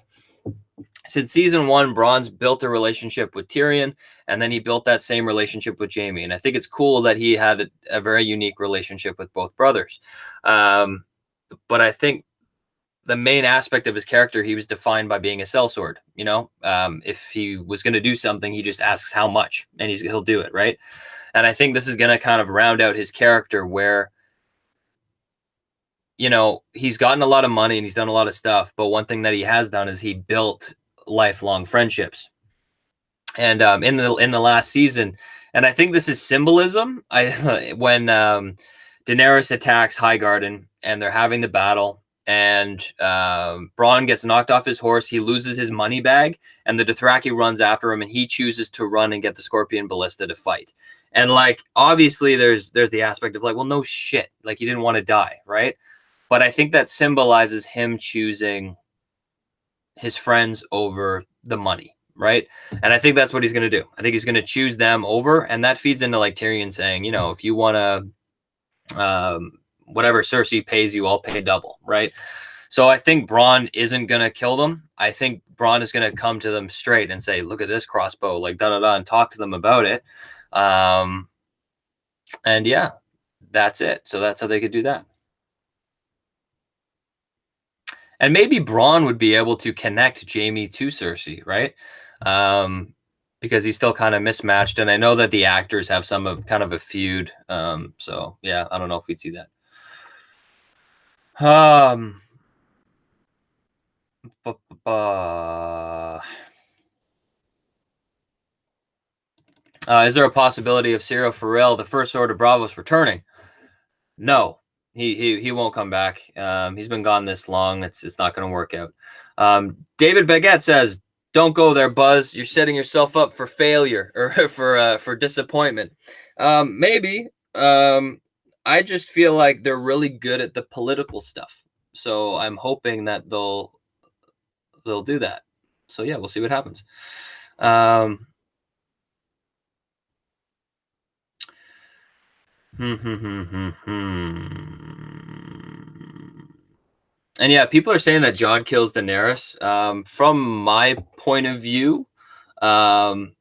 since season 1, Bronn's built a relationship with Tyrion, and then he built that same relationship with Jaime. And I think it's cool that he had a very unique relationship with both brothers. But I think the main aspect of his character, he was defined by being a sellsword. You know, if he was going to do something, he just asks how much, and he'll do it, right? And I think this is going to kind of round out his character where, you know, he's gotten a lot of money and he's done a lot of stuff, but one thing that he has done is he built lifelong friendships. And in the last season, and I think this is symbolism, when Daenerys attacks Highgarden and they're having the battle, and Bronn gets knocked off his horse, he loses his money bag, and the Dothraki runs after him, and he chooses to run and get the Scorpion Ballista to fight. And like, obviously there's the aspect of like, well, no shit, like, he didn't want to die, right? But I think that symbolizes him choosing his friends over the money, right? And I think that's what he's going to do. I think he's going to choose them over, and that feeds into like Tyrion saying, you know, if you want to, whatever Cersei pays you, I'll pay double, right? So I think Bronn isn't going to kill them. I think Bronn is going to come to them straight and say, look at this crossbow, like and talk to them about it. And yeah, that's it. So that's how they could do that. And maybe Bronn would be able to connect Jaime to Cersei, right? Because he's still kind of mismatched. And I know that the actors have kind of a feud. So yeah, I don't know if we'd see that. Is there a possibility of Cyril Farrell, the First Order Bravos, returning? No, he won't come back. He's been gone this long. It's not going to work out. David Baguette says, "Don't go there, Buzz. You're setting yourself up for failure or for disappointment." Maybe. I just feel like they're really good at the political stuff, so I'm hoping that they'll do that. So yeah, we'll see what happens. And yeah, people are saying that Jon kills Daenerys. From my point of view, I've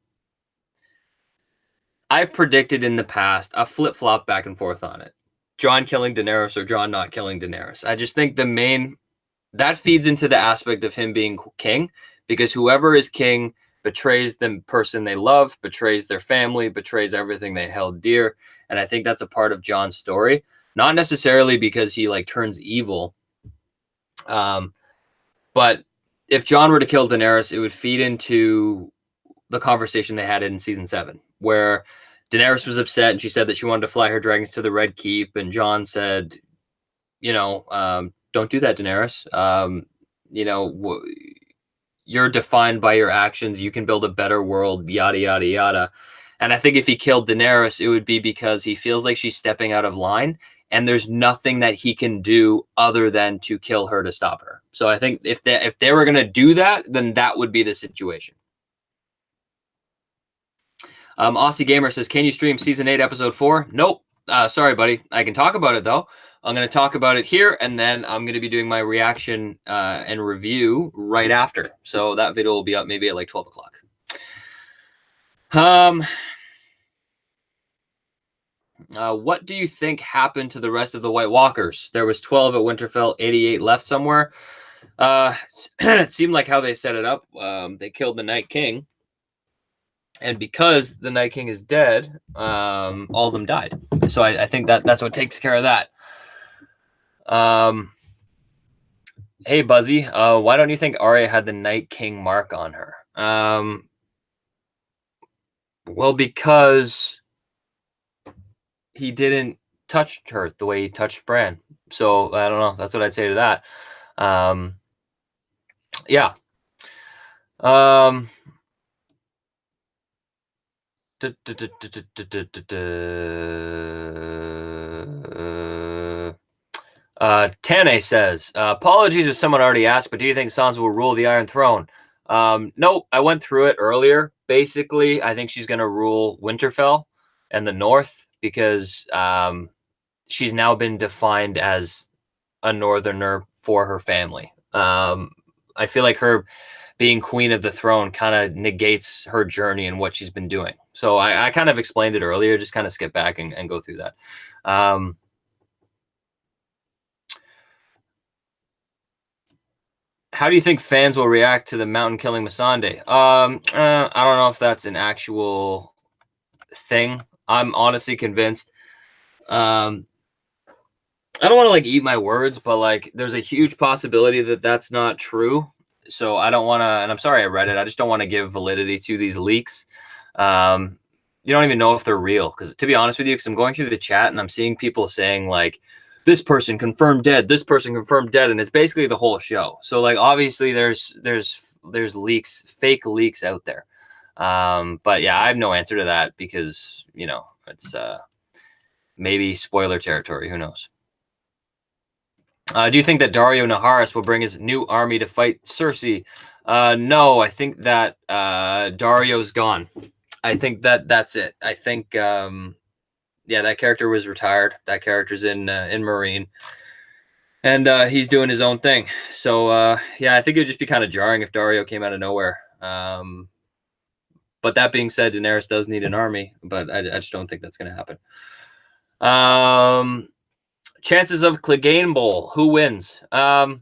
predicted in the past a flip-flop back and forth on it. Jon killing Daenerys or Jon not killing Daenerys. I just think that feeds into the aspect of him being king, because whoever is king betrays the person they love, betrays their family, betrays everything they held dear. And I think that's a part of Jon's story, not necessarily because he like turns evil. But if Jon were to kill Daenerys, it would feed into the conversation they had in season 7, where Daenerys was upset and she said that she wanted to fly her dragons to the Red Keep, and Jon said, don't do that, Daenerys. You're defined by your actions. You can build a better world, yada, yada, yada. And I think if he killed Daenerys, it would be because he feels like she's stepping out of line, and there's nothing that he can do other than to kill her to stop her. So I think if they were going to do that, then that would be the situation. Aussie Gamer says, can you stream season 8, episode 4? Nope. Sorry, buddy. I can talk about it, though. I'm going to talk about it here, and then I'm going to be doing my reaction and review right after. So that video will be up maybe at like 12 o'clock. What do you think happened to the rest of the White Walkers? There was 12 at Winterfell, 88 left somewhere. It seemed like how they set it up. They killed the Night King. And because the Night King is dead, all of them died. So I think that's what takes care of that. Hey, Buzzy, why don't you think Arya had the Night King mark on her? Well, because he didn't touch her the way he touched Bran. So I don't know. That's what I'd say to that. Yeah. Tane says, apologies if someone already asked, but do you think Sansa will rule the Iron Throne? Nope, I went through it earlier. Basically, I think she's going to rule Winterfell and the North, because she's now been defined as a Northerner for her family. I feel like her being Queen of the Throne kind of negates her journey and what she's been doing. So I kind of explained it earlier, just kind of skip back and go through that. How do you think fans will react to the Mountain killing Missandei? I don't know if that's an actual thing. I'm honestly convinced. I don't want to like eat my words, but like there's a huge possibility that that's not true. So I don't want to, and I'm sorry I read it. I just don't want to give validity to these leaks. You don't even know if they're real, because to be honest with you, because I'm going through the chat and I'm seeing people saying like, this person confirmed dead, this person confirmed dead, and it's basically the whole show. So like obviously there's leaks, fake leaks out there. But yeah, I have no answer to that, because it's maybe spoiler territory. Who knows? Do you think that Daario Naharis will bring his new army to fight Cersei? No, I think that Dario's gone. I think that's it. I think yeah, that character was retired. That character's in Marine, and he's doing his own thing. So yeah, I think it would just be kind of jarring if Daario came out of nowhere. But that being said, Daenerys does need an army, but I just don't think that's going to happen. Chances of Clegane Bowl, who wins? To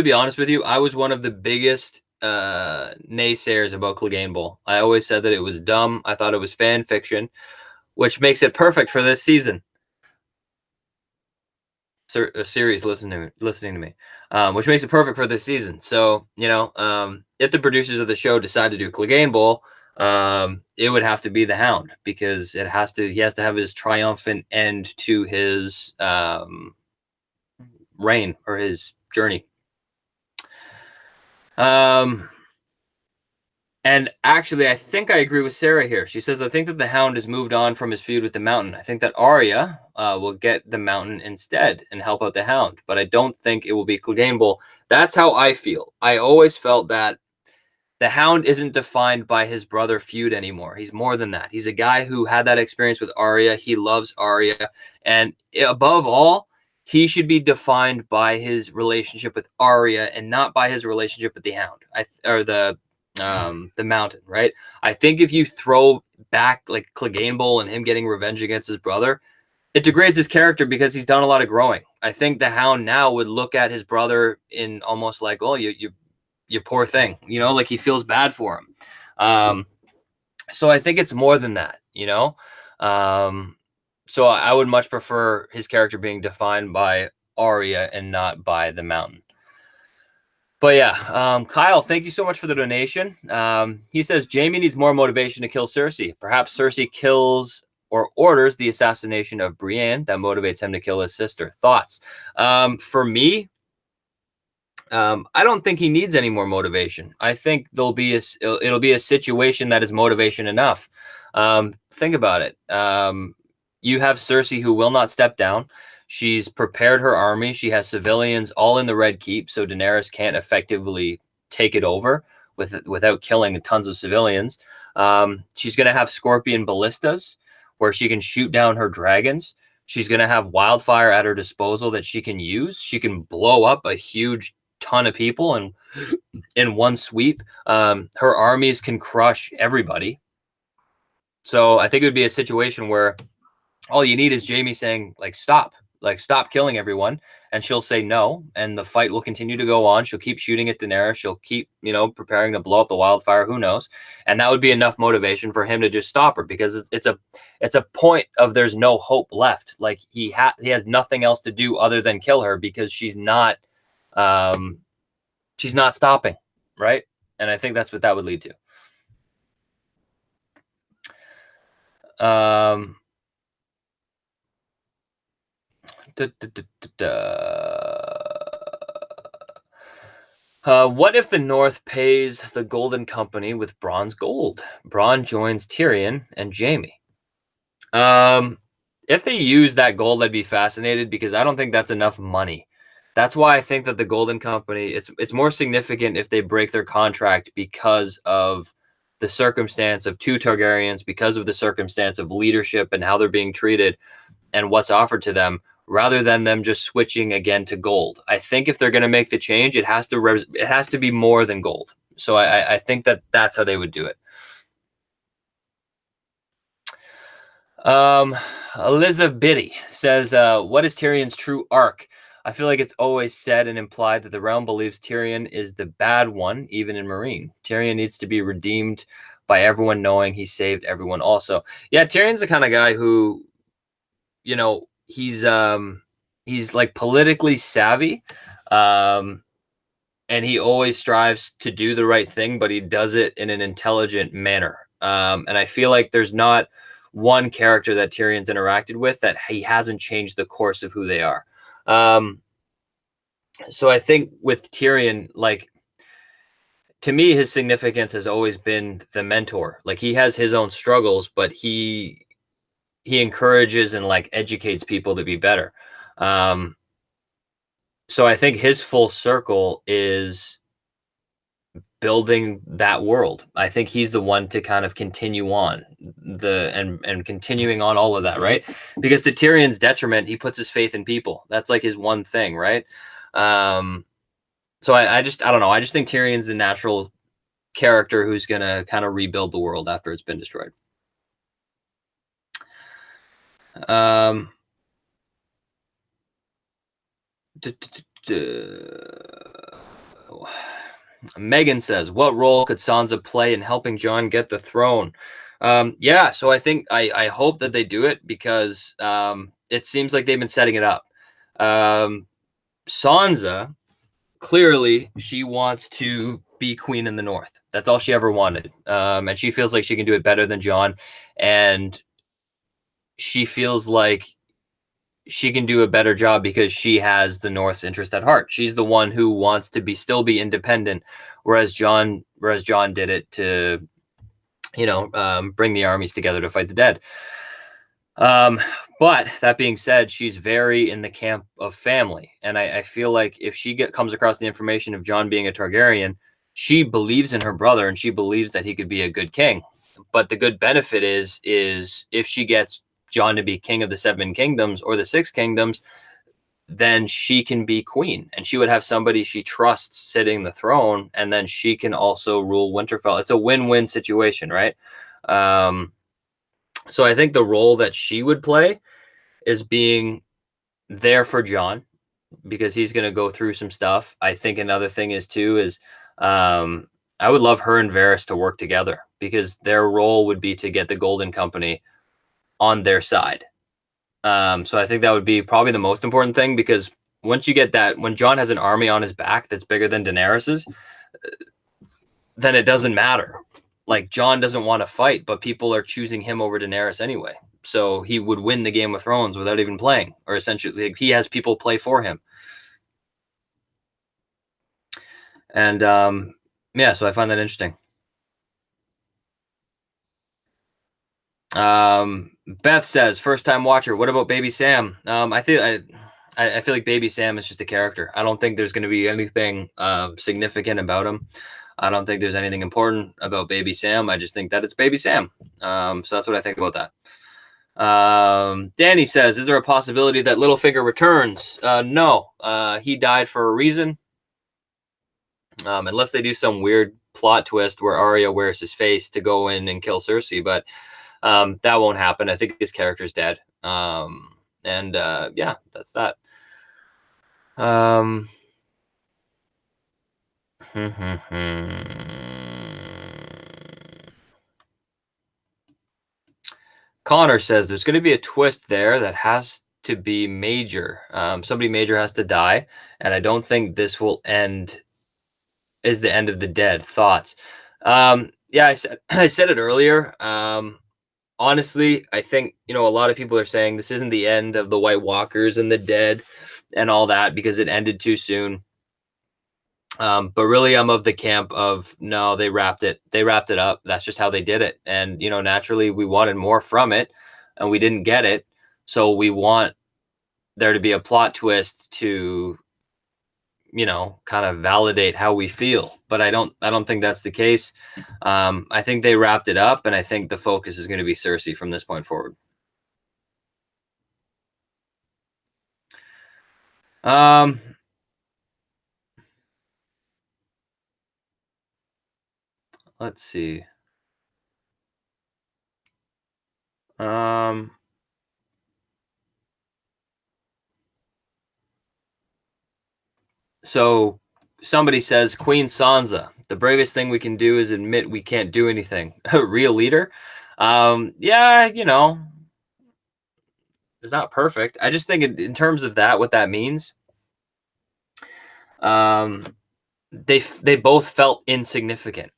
be honest with you, I was one of the biggest naysayers about Clegane Bowl. I always said that it was dumb. I thought it was fan fiction, which makes it perfect for this season. series listening to me, which makes it perfect for this season. So if the producers of the show decide to do Clegane Bowl, it would have to be the Hound, because he has to have his triumphant end to his reign, or his journey. And actually, I think I agree with Sarah here. She says, I think that the Hound has moved on from his feud with the Mountain. I think that Arya will get the Mountain instead and help out the Hound, but I don't think it will be Clegane Bowl. That's how I feel. I always felt that the Hound isn't defined by his brother feud anymore. He's more than that. He's a guy who had that experience with Arya. He loves Arya. And above all, he should be defined by his relationship with Arya and not by his relationship with the Hound, or the Mountain, right? I think if you throw back like Clegane Bowl and him getting revenge against his brother, it degrades his character, because he's done a lot of growing. I think the Hound now would look at his brother in almost like, oh, you poor thing, like he feels bad for him. So I think it's more than that, so I would much prefer his character being defined by Arya and not by the Mountain. But yeah, Kyle, thank you so much for the donation. He says Jaime needs more motivation to kill Cersei. Perhaps Cersei kills or orders the assassination of Brienne that motivates him to kill his sister. Thoughts? For me, I don't think he needs any more motivation. I think it'll be a situation that is motivation enough. Think about it. You have Cersei, who will not step down. She's prepared her army. She has civilians all in the Red Keep, so Daenerys can't effectively take it over without killing tons of civilians. She's going to have Scorpion ballistas, where she can shoot down her dragons. She's going to have wildfire at her disposal that she can use. She can blow up a huge ton of people in one sweep. Her armies can crush everybody. So I think it would be a situation where all you need is Jaime saying, stop killing everyone, and she'll say no, and the fight will continue to go on. She'll keep shooting at Daenerys. She'll keep, preparing to blow up the wildfire. Who knows? And that would be enough motivation for him to just stop her, because it's a point of there's no hope left. Like he has nothing else to do other than kill her, because she's not stopping, right? And I think that's what that would lead to. What if the North pays the Golden Company with bronze gold? Bronn joins Tyrion and Jaime. If they use that gold, I'd be fascinated, because I don't think that's enough money. That's why I think that the Golden Company, it's more significant if they break their contract because of the circumstance of two Targaryens, because of the circumstance of leadership and how they're being treated and what's offered to them, rather than them just switching again to gold. I think if they're going to make the change, it has to be more than gold. So I think that's how they would do it. Elizabeth says, what is Tyrion's true arc? I feel like it's always said and implied that the realm believes Tyrion is the bad one, even in Meereen. Tyrion needs to be redeemed by everyone knowing he saved everyone also. Yeah, Tyrion's the kind of guy who, he's like politically savvy, and he always strives to do the right thing, but he does it in an intelligent manner. And I feel like there's not one character that Tyrion's interacted with that he hasn't changed the course of who they are. So I think with Tyrion, to me, his significance has always been the mentor. Like, he has his own struggles, but he encourages and educates people to be better. So I think his full circle is building that world. I think he's the one to kind of continue on and continuing on all of that, right? Because to Tyrion's detriment, he puts his faith in people. That's like his one thing, right? So I don't know. I just think Tyrion's the natural character who's going to kind of rebuild the world after it's been destroyed. Megan says, what role could Sansa play in helping Jon get the throne? Yeah, so I think I hope that they do it, because it seems like they've been setting it up. Sansa, clearly she wants to be queen in the North. That's all she ever wanted. And she feels like she can do it better than Jon. And she feels like she can do a better job because she has the North's interest at heart. She's the one who wants to still be independent, whereas Jon did it to, bring the armies together to fight the dead. But that being said, she's very in the camp of family, and I feel like if she comes across the information of Jon being a Targaryen, she believes in her brother and she believes that he could be a good king. But the good benefit is if she gets Jon to be king of the Seven Kingdoms or the Six Kingdoms, then she can be queen, and she would have somebody she trusts sitting the throne, and then she can also rule Winterfell. It's a win-win situation, right? So I think the role that she would play is being there for Jon because he's going to go through some stuff. I think another thing is I would love her and Varys to work together because their role would be to get the Golden Company on their side. So I think that would be probably the most important thing, because once you get that, when Jon has an army on his back that's bigger than Daenerys's, then it doesn't matter. Like, Jon doesn't want to fight, but people are choosing him over Daenerys anyway. So he would win the Game of Thrones without even playing, or essentially like, he has people play for him. And yeah, so I find that interesting. Beth says, first time watcher, what about Baby Sam? I feel like Baby Sam is just a character. I don't think there's going to be anything significant about him. I don't think there's anything important about Baby Sam. I just think that it's Baby Sam. So that's what I think about that. Danny says, is there a possibility that Littlefinger returns? No. He died for a reason. Unless they do some weird plot twist where Arya wears his face to go in and kill Cersei, but that won't happen. I think his character's dead. Yeah, that's that. Connor says there's going to be a twist there that has to be major. Somebody major has to die, and I don't think this will end. Is the end of the dead. Thoughts? Yeah, I said it earlier. Honestly, I think, a lot of people are saying this isn't the end of the White Walkers and the dead and all that because it ended too soon. But really, I'm of the camp of no, they wrapped it up. That's just how they did it. And, naturally we wanted more from it and we didn't get it. So we want there to be a plot twist to, kind of validate how we feel. But I don't think that's the case. I think they wrapped it up, and I think the focus is going to be Cersei from this point forward. Let's see. So somebody says, Queen Sansa, the bravest thing we can do is admit we can't do anything. A real leader? Yeah, it's not perfect. I just think in terms of that, what that means, they both felt insignificant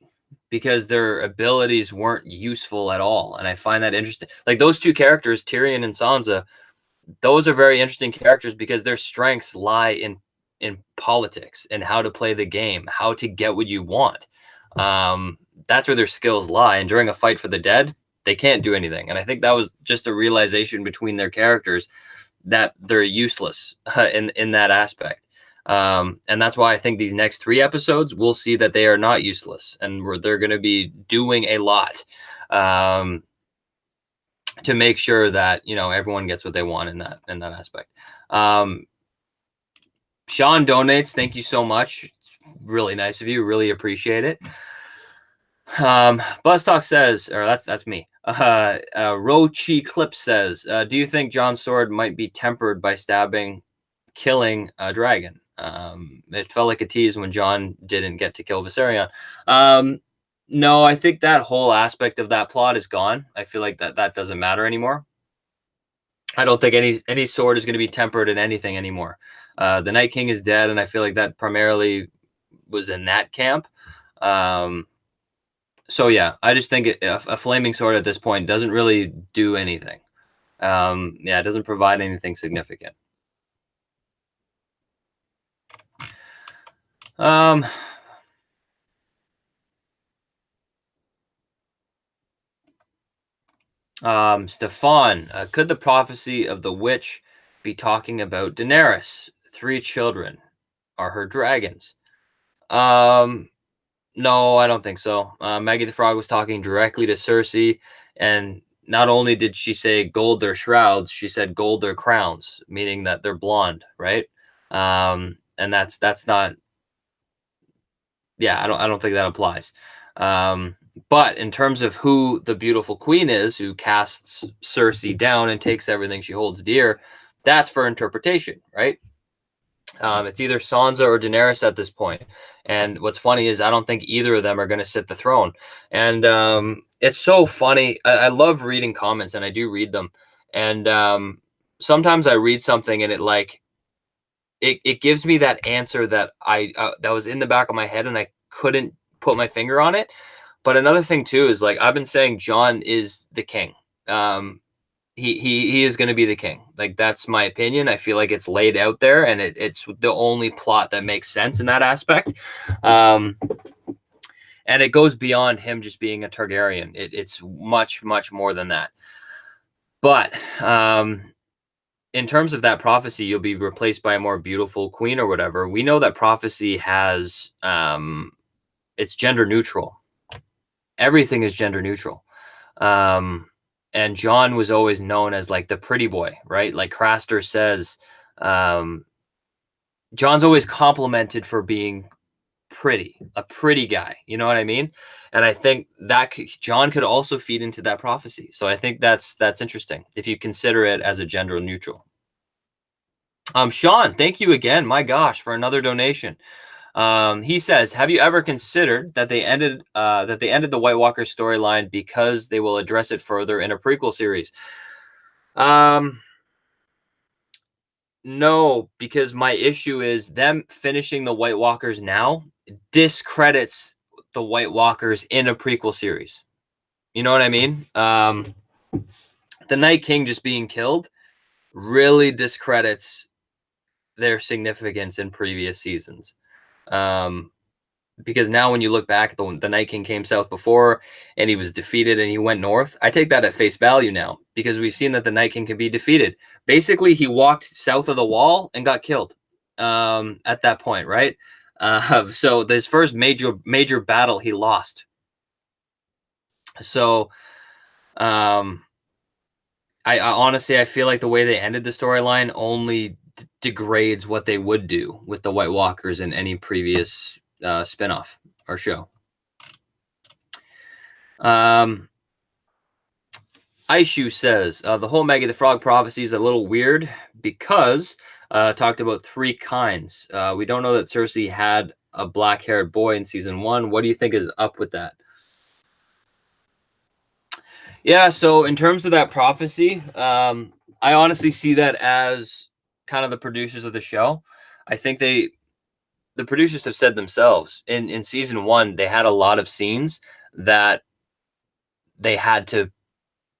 because their abilities weren't useful at all. And I find that interesting. Like those two characters, Tyrion and Sansa, those are very interesting characters because their strengths lie in politics and how to play the game, how to get what you want. That's where their skills lie. And during a fight for the dead, they can't do anything. And I think that was just a realization between their characters that they're useless in that aspect. And that's why I think these next 3 episodes, we'll see that they are not useless, and they're going to be doing a lot to make sure that everyone gets what they want in that aspect. Sean donates. Thank you so much. It's really nice of you. Really appreciate it. BuzzTox says, or that's me. Rochi Clip says, do you think Jon's sword might be tempered by killing a dragon? It felt like a tease when Jon didn't get to kill Viserion. No, I think that whole aspect of that plot is gone. I feel like that doesn't matter anymore. I don't think any sword is going to be tempered in anything anymore. The Night King is dead, and I feel like that primarily was in that camp. So yeah, I just think a flaming sword at this point doesn't really do anything. Yeah, it doesn't provide anything significant. Stefan, could the prophecy of the witch be talking about Daenerys? 3 children are her dragons. Um, no, I don't think so. Maggie the Frog was talking directly to Cersei, and not only did she say gold their shrouds, she said gold their crowns, meaning that they're blonde, right? And that's not. Yeah, I don't think that applies. But in terms of who the beautiful queen is, who casts Cersei down and takes everything she holds dear, that's for interpretation, right? It's either Sansa or Daenerys at this point. And what's funny is I don't think either of them are going to sit the throne. And it's so funny. I love reading comments, and I do read them. And sometimes I read something and it gives me that answer that that was in the back of my head, and I couldn't put my finger on it. But another thing too is like I've been saying, Jon is the king. He is going to be the king. Like that's my opinion. I feel like it's laid out there, and it's the only plot that makes sense in that aspect. And it goes beyond him just being a Targaryen. It's much more than that. But in terms of that prophecy, you'll be replaced by a more beautiful queen or whatever. We know that prophecy has it's gender neutral. Everything is gender neutral. And Jon was always known as like the pretty boy, right? Like Craster says, Jon's always complimented for being pretty, a pretty guy. You know what I mean? And I think that Jon could also feed into that prophecy. So I think that's interesting if you consider it as a gender neutral. Sean, thank you again. My gosh, for another donation. He says, "Have you ever considered that they ended the White Walker storyline because they will address it further in a prequel series?" No, because my issue is them finishing the White Walkers now discredits the White Walkers in a prequel series. You know what I mean? The Night King just being killed really discredits their significance in previous seasons. Because now when you look back, the Night King came south before and he was defeated and he went north. I take that at face value now because we've seen that the Night King can be defeated. Basically, he walked south of the wall and got killed at that point, right? So this first major battle he lost. So I honestly, I feel like the way they ended the storyline only degrades what they would do with the White Walkers in any previous spinoff or show. Aishu says the whole Maggie the Frog prophecy is a little weird because talked about 3 kinds. We don't know that Cersei had a black-haired boy in season 1. What do you think is up with that? Yeah, so in terms of that prophecy, I honestly see that as kind of the producers of the show. I think the producers have said themselves in season 1 they had a lot of scenes that they had to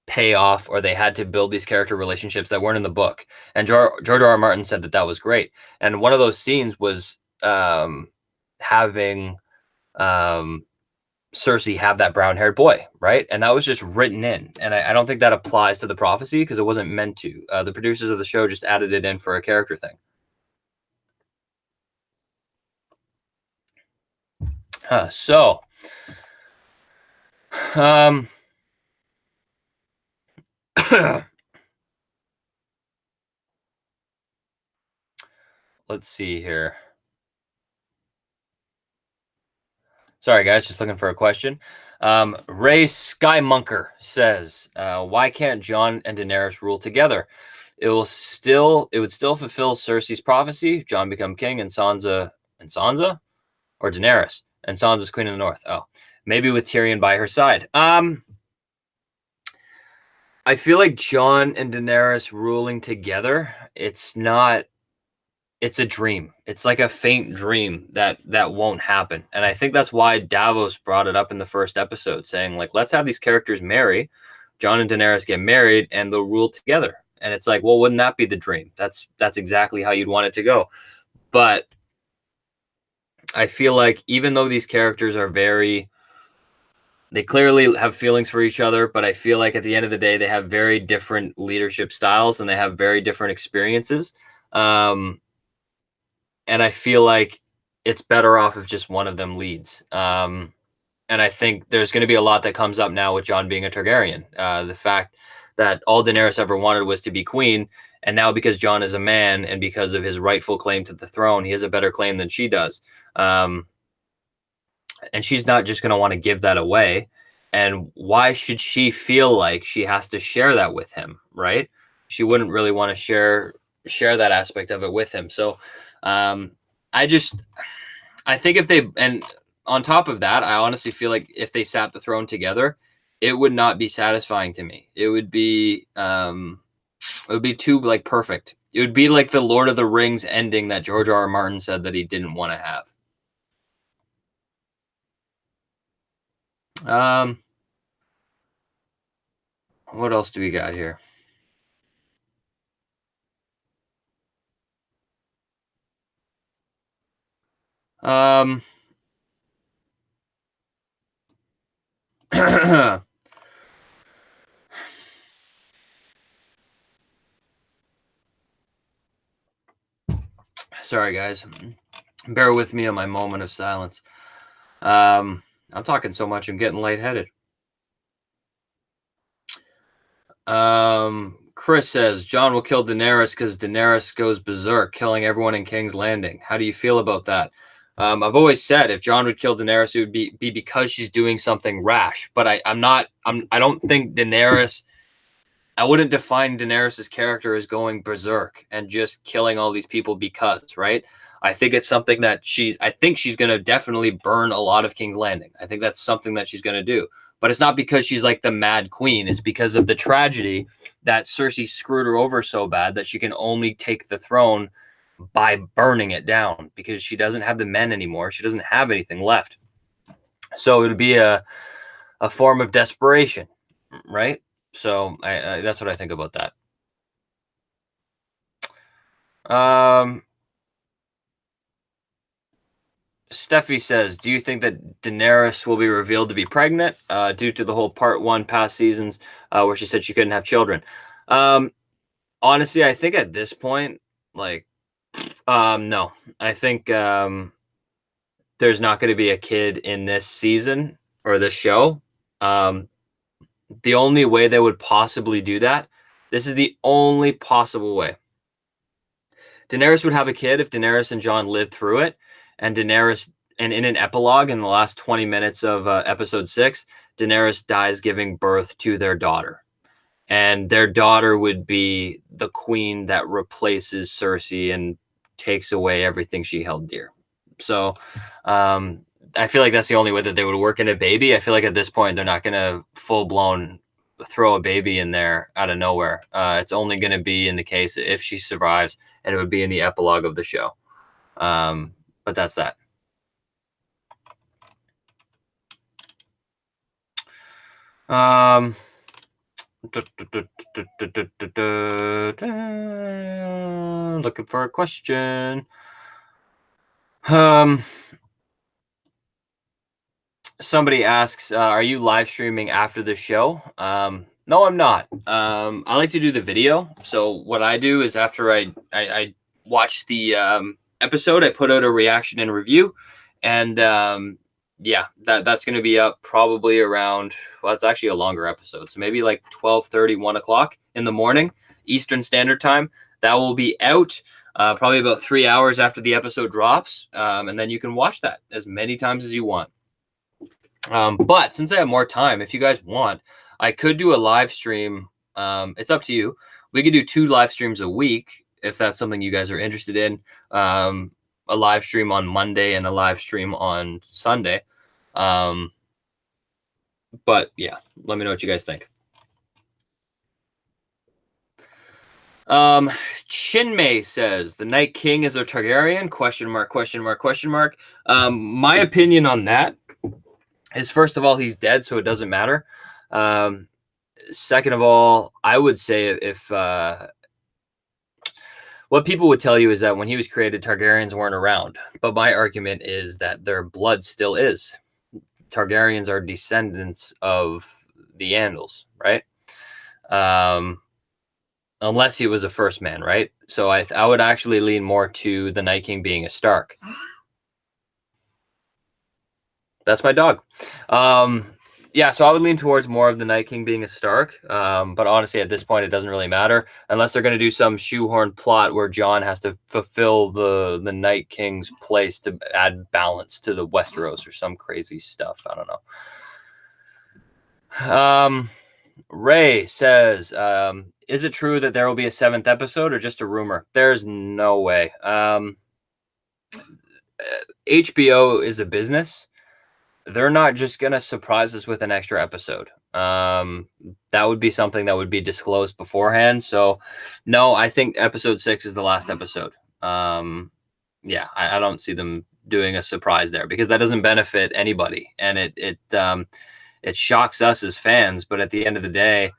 pay off or they had to build these character relationships that weren't in the book. And George R. Martin said that that was great. And one of those scenes was having Cersei have that brown-haired boy, right? And that was just written in. And I don't think that applies to the prophecy because it wasn't meant to. The producers of the show just added it in for a character thing. So, let's see here. Sorry, guys, just looking for a question. Ray Skymunker says, "Why can't Jon and Daenerys rule together? It would still fulfill Cersei's prophecy. Jon become king, and Sansa or Daenerys and Sansa's queen in the north. Oh, maybe with Tyrion by her side. I feel like Jon and Daenerys ruling together, it's a dream. It's like a faint dream that won't happen. And I think that's why Davos brought it up in the first episode, saying like, let's have these characters marry. Jon and Daenerys get married and they'll rule together. And it's like, well, wouldn't that be the dream? That's exactly how you'd want it to go. But I feel like even though these characters are they clearly have feelings for each other, but I feel like at the end of the day, they have very different leadership styles and they have very different experiences. Um, and I feel like it's better off if just one of them leads. And I think there's going to be a lot that comes up now with Jon being a Targaryen. The fact that all Daenerys ever wanted was to be queen, and now because Jon is a man and because of his rightful claim to the throne, he has a better claim than she does. And she's not just going to want to give that away. And why should she feel like she has to share that with him, right? She wouldn't really want to share that aspect of it with him. So I think if they, and on top of that, I honestly feel like if they sat the throne together, it would not be satisfying to me. It would be too like perfect. It would be like the Lord of the Rings ending that George R. R. Martin said that he didn't want to have. What else do we got here? Sorry, guys. Bear with me on my moment of silence. I'm talking so much, I'm getting lightheaded. Chris says Jon will kill Daenerys because Daenerys goes berserk, killing everyone in King's Landing. How do you feel about that? I've always said if Jon would kill Daenerys, it would be because she's doing something rash. But I don't think Daenerys. I wouldn't define Daenerys' character as going berserk and just killing all these people because, right? I think it's something that I think she's going to definitely burn a lot of King's Landing. I think that's something that she's going to do. But it's not because she's like the mad queen. It's because of the tragedy that Cersei screwed her over so bad that she can only take the throne by burning it down because she doesn't have the men anymore. She doesn't have anything left. So it would be a form of desperation, right? So that's what I think about that. Steffi says, do you think that Daenerys will be revealed to be pregnant due to the whole part 1 past seasons where she said she couldn't have children? Honestly, I think at this point, like, no. I think there's not going to be a kid in this season or this show. The only way they would possibly do that, this is the only possible way. Daenerys would have a kid if Daenerys and Jon lived through it, and Daenerys, and in an epilogue in the last 20 minutes of episode 6, Daenerys dies giving birth to their daughter. And their daughter would be the queen that replaces Cersei and takes away everything she held dear. So I feel like that's the only way that they would work in a baby. I feel like at this point, they're not going to full-blown throw a baby in there out of nowhere. It's only going to be in the case if she survives, and it would be in the epilogue of the show. But that's that. Looking for a question. Somebody asks, are you live streaming after the show? No, I'm not. I like to do the video. So what I do is after I watch the episode, I put out a reaction and review, and yeah, that's going to be up probably around, well, it's actually a longer episode, so maybe like 12:30, 1 o'clock in the morning, Eastern Standard Time. That will be out probably about 3 hours after the episode drops, and then you can watch that as many times as you want. But since I have more time, if you guys want, I could do a live stream. It's up to you. We could do 2 live streams a week if that's something you guys are interested in. A live stream on Monday and a live stream on Sunday. But yeah, let me know what you guys think. Chinmay says the Night King is a Targaryen? Question mark, question mark, question mark. My opinion on that is, first of all, he's dead, so it doesn't matter. Second of all, I would say if what people would tell you is that when he was created, Targaryens weren't around. But my argument is that their blood still is. Targaryens are descendants of the Andals, right? Unless he was a first man, right? So I would actually lean more to the Night King being a Stark. That's my dog. Yeah, so I would lean towards more of the Night King being a Stark. But honestly, at this point, it doesn't really matter unless they're going to do some shoehorn plot where Jon has to fulfill the Night King's place to add balance to the Westeros or some crazy stuff. I don't know. Ray says, is it true that there will be a 7th episode or just a rumor? There's no way. HBO is a business. They're not just going to surprise us with an extra episode. That would be something that would be disclosed beforehand. So, no, I think episode 6 is the last episode. Yeah, I don't see them doing a surprise there because that doesn't benefit anybody, and it shocks us as fans. But at the end of the day,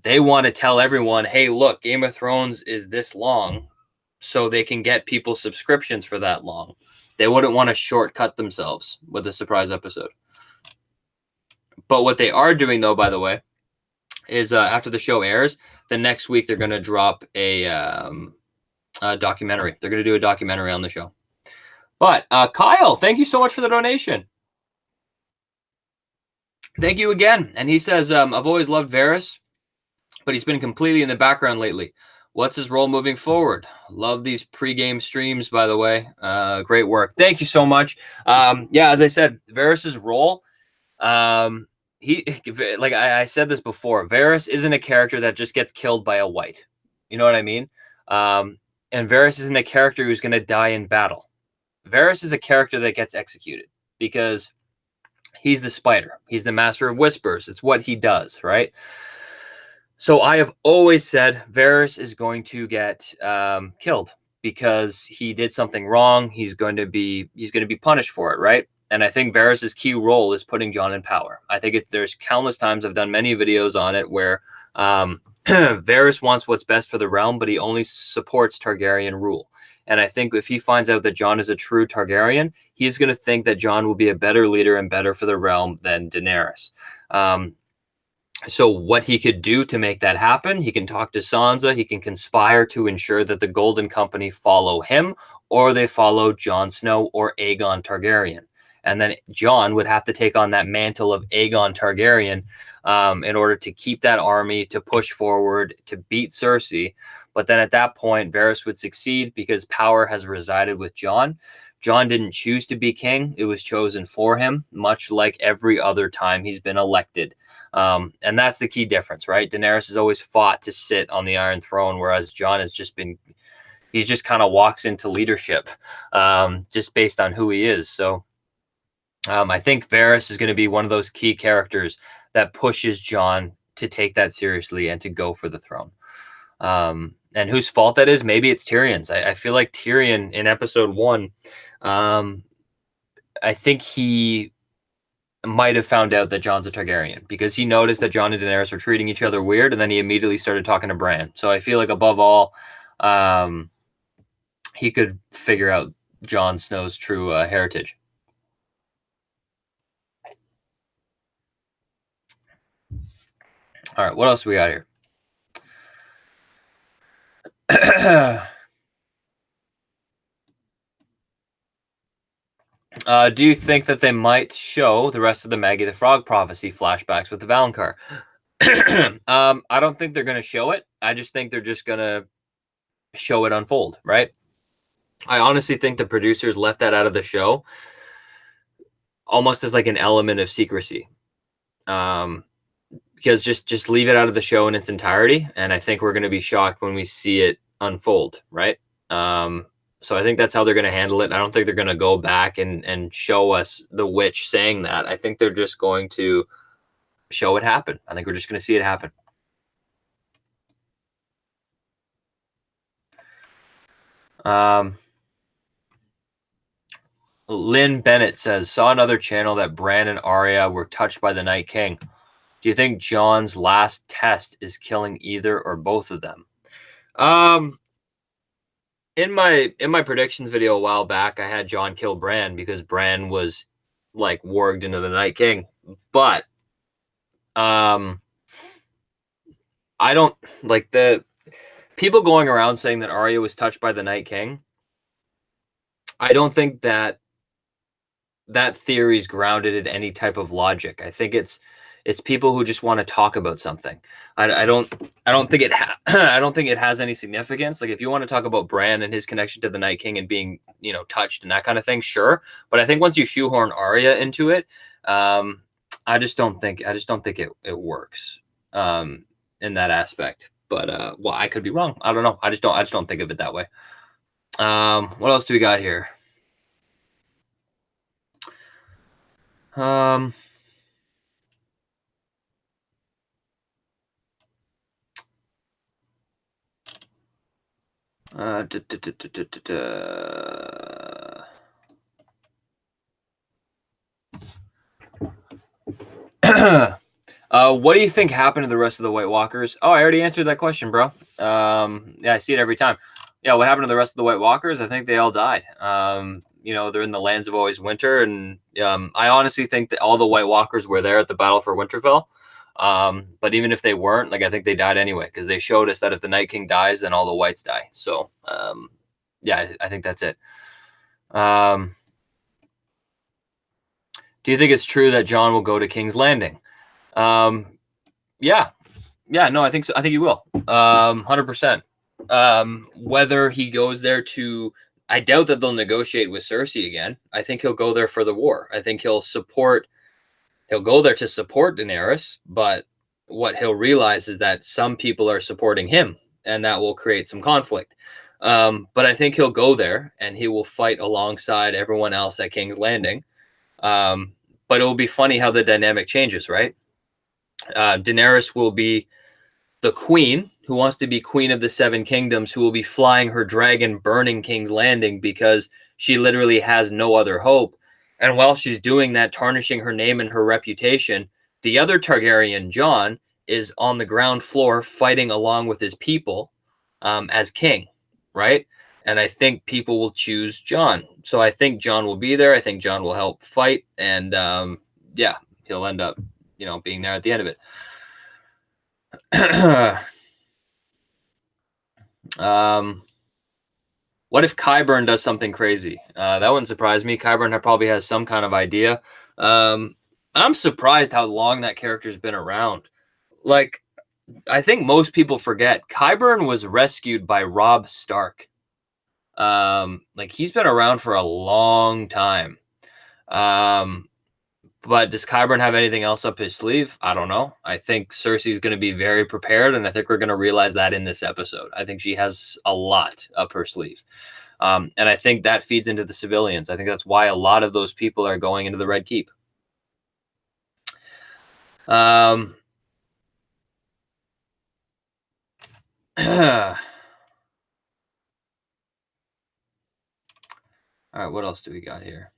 they want to tell everyone, "Hey, look, Game of Thrones is this long," so they can get people subscriptions for that long. They wouldn't want to shortcut themselves with a surprise episode. But what they are doing, though, by the way, is after the show airs, the next week they're going to drop a documentary. They're going to do a documentary on the show. But Kyle, thank you so much for the donation. Thank you again. And he says, I've always loved Varys, but he's been completely in the background lately. What's his role moving forward? Love these pregame streams, by the way. Great work. Thank you so much. Yeah, as I said, Varys's role, he like I said this before, Varys isn't a character that just gets killed by a white. You know what I mean? And Varys isn't a character who's going to die in battle. Varys is a character that gets executed because he's the spider. He's the master of whispers. It's what he does, right? So I have always said Varys is going to get killed because he did something wrong. He's going to be punished for it, right? And I think Varys's key role is putting Jon in power. I think there's countless times I've done many videos on it where Varys wants what's best for the realm, but he only supports Targaryen rule. And I think if he finds out that Jon is a true Targaryen, he's going to think that Jon will be a better leader and better for the realm than Daenerys. So what he could do to make that happen, he can talk to Sansa, he can conspire to ensure that the Golden Company follow him, or they follow Jon Snow or Aegon Targaryen. And then Jon would have to take on that mantle of Aegon Targaryen in order to keep that army, to push forward, to beat Cersei. But then at that point, Varys would succeed because power has resided with Jon. Jon didn't choose to be king. It was chosen for him, much like every other time he's been elected. And that's the key difference, right? Daenerys has always fought to sit on the Iron Throne, whereas Jon has just been, he just kind of walks into leadership just based on who he is. So I think Varys is going to be one of those key characters that pushes Jon to take that seriously and to go for the throne. And whose fault that is, maybe it's Tyrion's. I feel like Tyrion in episode 1, I think he might have found out that Jon's a Targaryen because he noticed that Jon and Daenerys were treating each other weird, and then he immediately started talking to Bran. So I feel like above all, he could figure out Jon Snow's true heritage. All right, what else we got here? Do you think that they might show the rest of the Maggie the Frog prophecy flashbacks with the Valonqar? I don't think they're going to show it. I just think they're just going to show it unfold, right? I honestly think the producers left that out of the show almost as like an element of secrecy. Because just leave it out of the show in its entirety, and I think we're going to be shocked when we see it unfold, right? So I think that's how they're going to handle it. I don't think they're going to go back and show us the witch saying that. I think they're just going to show it happen. I think we're just going to see it happen. Lynn Bennett says, saw another channel that Bran and Arya were touched by the Night King. Do you think Jon's last test is killing either or both of them? In my predictions video a while back, I had Jon kill Bran because Bran was like warged into the Night King. But I don't like the people going around saying that Arya was touched by the Night King. I don't think that theory is grounded in any type of logic. I think it's people who just want to talk about something. I don't think it I don't think it has any significance. Like if you want to talk about Bran and his connection to the Night King and being, you know, touched and that kind of thing, sure. But I think once you shoehorn Arya into it, I just don't think it works in that aspect. But well, I could be wrong. I don't know. I just don't think of it that way. What else do we got here? What do you think happened to the rest of the White Walkers? Oh, I already answered that question, bro. Yeah, I see it every time. Yeah, what happened to the rest of the White Walkers? I think they all died. You know, they're in the lands of always winter, and I honestly think that all the White Walkers were there at the battle for Winterfell. But even if they weren't, like I think they died anyway because they showed us that if the Night King dies, then all the Whites die. So yeah, I think that's it. Do you think it's true that Jon will go to King's Landing? Yeah, no, I think so. I think he will. 100%. Whether he goes there to, I doubt that they'll negotiate with Cersei again. I think he'll go there for the war. I think he'll go there to support Daenerys, but what he'll realize is that some people are supporting him, and that will create some conflict. But I think he'll go there and he will fight alongside everyone else at King's Landing. But it will be funny how the dynamic changes, right? Daenerys will be the queen who wants to be queen of the Seven Kingdoms, who will be flying her dragon, burning King's Landing because she literally has no other hope. And while she's doing that, tarnishing her name and her reputation, the other Targaryen, Jon, is on the ground floor fighting along with his people as king, right? And I think people will choose Jon. So I think Jon will be there. I think Jon will help fight. And yeah, he'll end up, you know, being there at the end of it. What if Qyburn does something crazy? That wouldn't surprise me. Qyburn probably has some kind of idea. I'm surprised how long that character's been around. Like, I think most people forget Qyburn was rescued by Robb Stark. Like he's been around for a long time. But does Qyburn have anything else up his sleeve? I don't know. I think Cersei's going to be very prepared, and I think we're going to realize that in this episode. I think she has a lot up her sleeve. And I think that feeds into the civilians. I think that's why a lot of those people are going into the Red Keep. All right, what else do we got here?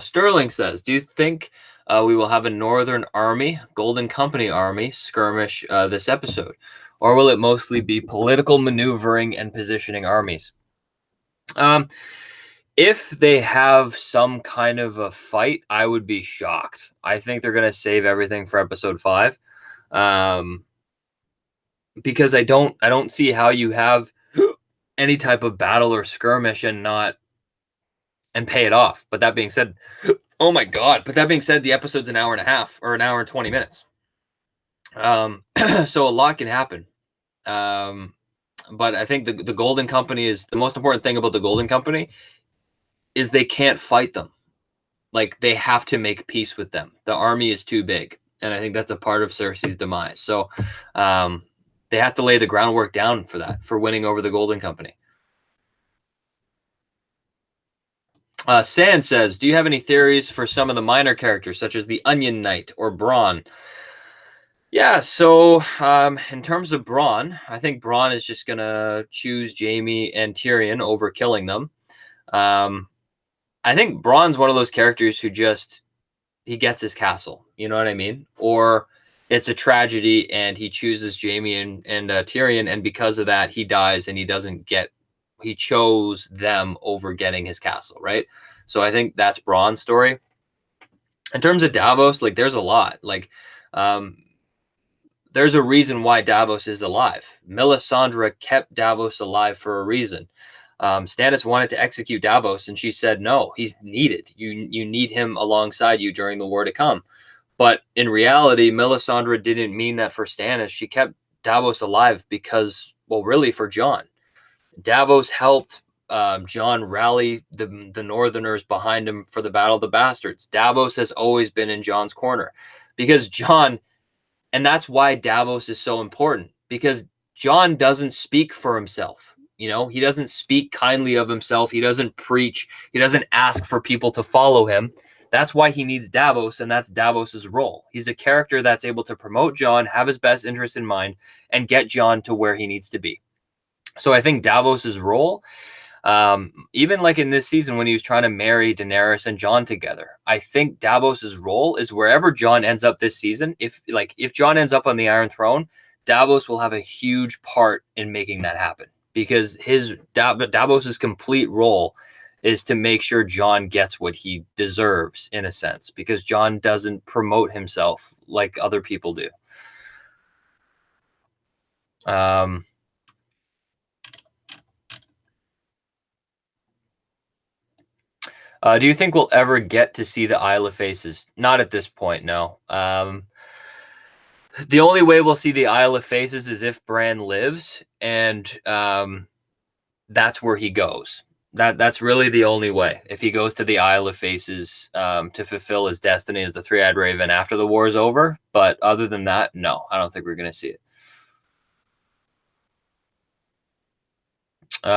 Sterling says, do you think we will have a Northern Army, Golden Company Army skirmish this episode? Or will it mostly be political maneuvering and positioning armies? If they have some kind of a fight, I would be shocked. I think they're going to save everything for episode 5. Because I don't see how you have any type of battle or skirmish and pay it off. But that being said, oh my God. But that being said, the episode's an hour and a half or an hour and 20 minutes. So a lot can happen. But I think the Golden Company is the most important thing about the Golden Company is they can't fight them. Like they have to make peace with them. The army is too big. And I think that's a part of Cersei's demise. So they have to lay the groundwork down for that, for winning over the Golden Company. Sand says, do you have any theories for some of the minor characters, such as the Onion Knight or Braun? Yeah, so in terms of Braun, I think Braun is just gonna choose Jaime and Tyrion over killing them. Um, I think Braun's one of those characters who just he gets his castle. You know what I mean? Or it's a tragedy and he chooses Jaime and Tyrion, and because of that, he dies and he doesn't get. He chose them over getting his castle, right? So I think that's Braun's story. In terms of Davos, like there's a lot. Like, um, there's a reason why Davos is alive. Melisandre kept Davos alive for a reason. Stannis wanted to execute Davos, and she said, "No, he's needed. You need him alongside you during the war to come." But in reality, Melisandre didn't mean that for Stannis. She kept Davos alive because, well, really for Jon. Davos helped Jon rally the Northerners behind him for the Battle of the Bastards. Davos has always been in Jon's corner because Jon, and that's why Davos is so important, because Jon doesn't speak for himself. You know, he doesn't speak kindly of himself. He doesn't preach. He doesn't ask for people to follow him. That's why he needs Davos, and that's Davos's role. He's a character that's able to promote Jon, have his best interest in mind, and get Jon to where he needs to be. So I think Davos's role, even like in this season when he was trying to marry Daenerys and Jon together, I think Davos's role is wherever Jon ends up this season. If Jon ends up on the Iron Throne, Davos will have a huge part in making that happen, because Davos's complete role is to make sure Jon gets what he deserves, in a sense, because Jon doesn't promote himself like other people do. Do you think we'll ever get to see the Isle of Faces? Not at this point, no. The only way we'll see the Isle of Faces is if Bran lives, and that's where he goes. That's really the only way. If he goes to the Isle of Faces to fulfill his destiny as the Three-Eyed Raven after the war is over. But other than that, no, I don't think we're going to see it. What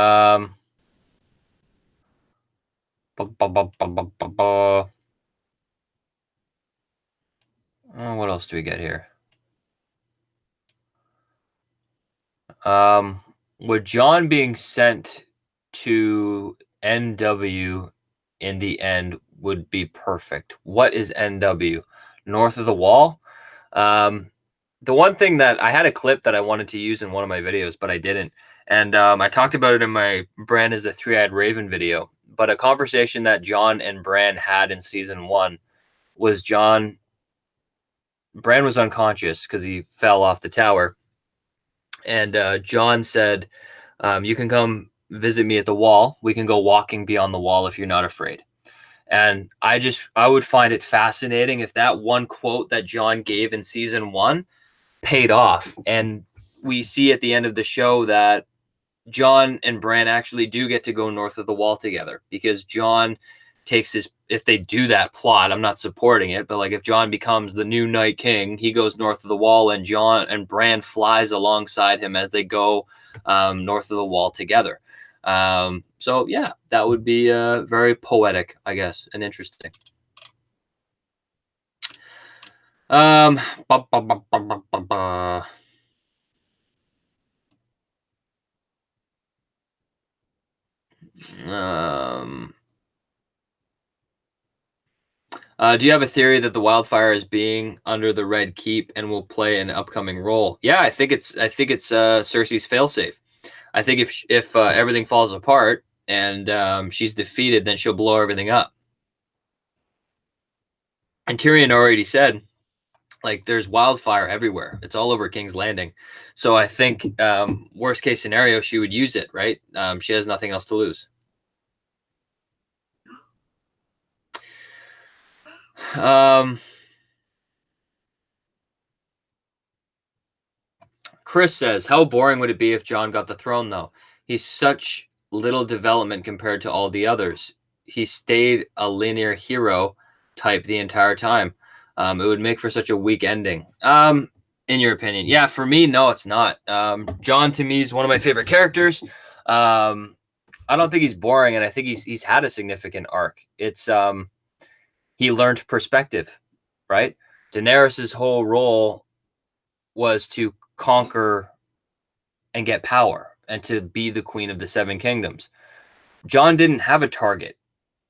else do we get here? With Jon being sent to NW in the end would be perfect. What is NW? North of the Wall? The one thing that I had a clip that I wanted to use in one of my videos, but I didn't. And I talked about it in my Bran is a Three-Eyed Raven video. But a conversation that Jon and Bran had in season 1 was Bran was unconscious because he fell off the tower. And Jon said, you can come visit me at the wall. We can go walking beyond the wall if you're not afraid. And I would find it fascinating if that one quote that Jon gave in season 1 paid off. And we see at the end of the show that Jon and Bran actually do get to go north of the wall together, because Jon takes his, if they do that plot, I'm not supporting it, but like if Jon becomes the new Night King, he goes north of the wall, and Bran flies alongside him as they go north of the wall together. So yeah, that would be very poetic, I guess, and interesting. Do you have a theory that the wildfire is being under the Red Keep and will play an upcoming role? Yeah, I think it's Cersei's failsafe. I think if everything falls apart and she's defeated, then she'll blow everything up. And Tyrion already said, like, there's wildfire everywhere. It's all over King's Landing. So I think worst case scenario, she would use it, right? She has nothing else to lose. Chris says, how boring would it be if Jon got the throne, though? He's such little development compared to all the others. He stayed a linear hero type the entire time. It would make for such a weak ending. In your opinion? Yeah, for me, no, it's not. Jon, to me, is one of my favorite characters. I don't think he's boring, and I think he's had a significant arc. It's he learned perspective, right? Daenerys's whole role was to conquer and get power and to be the queen of the seven kingdoms. Jon didn't have a target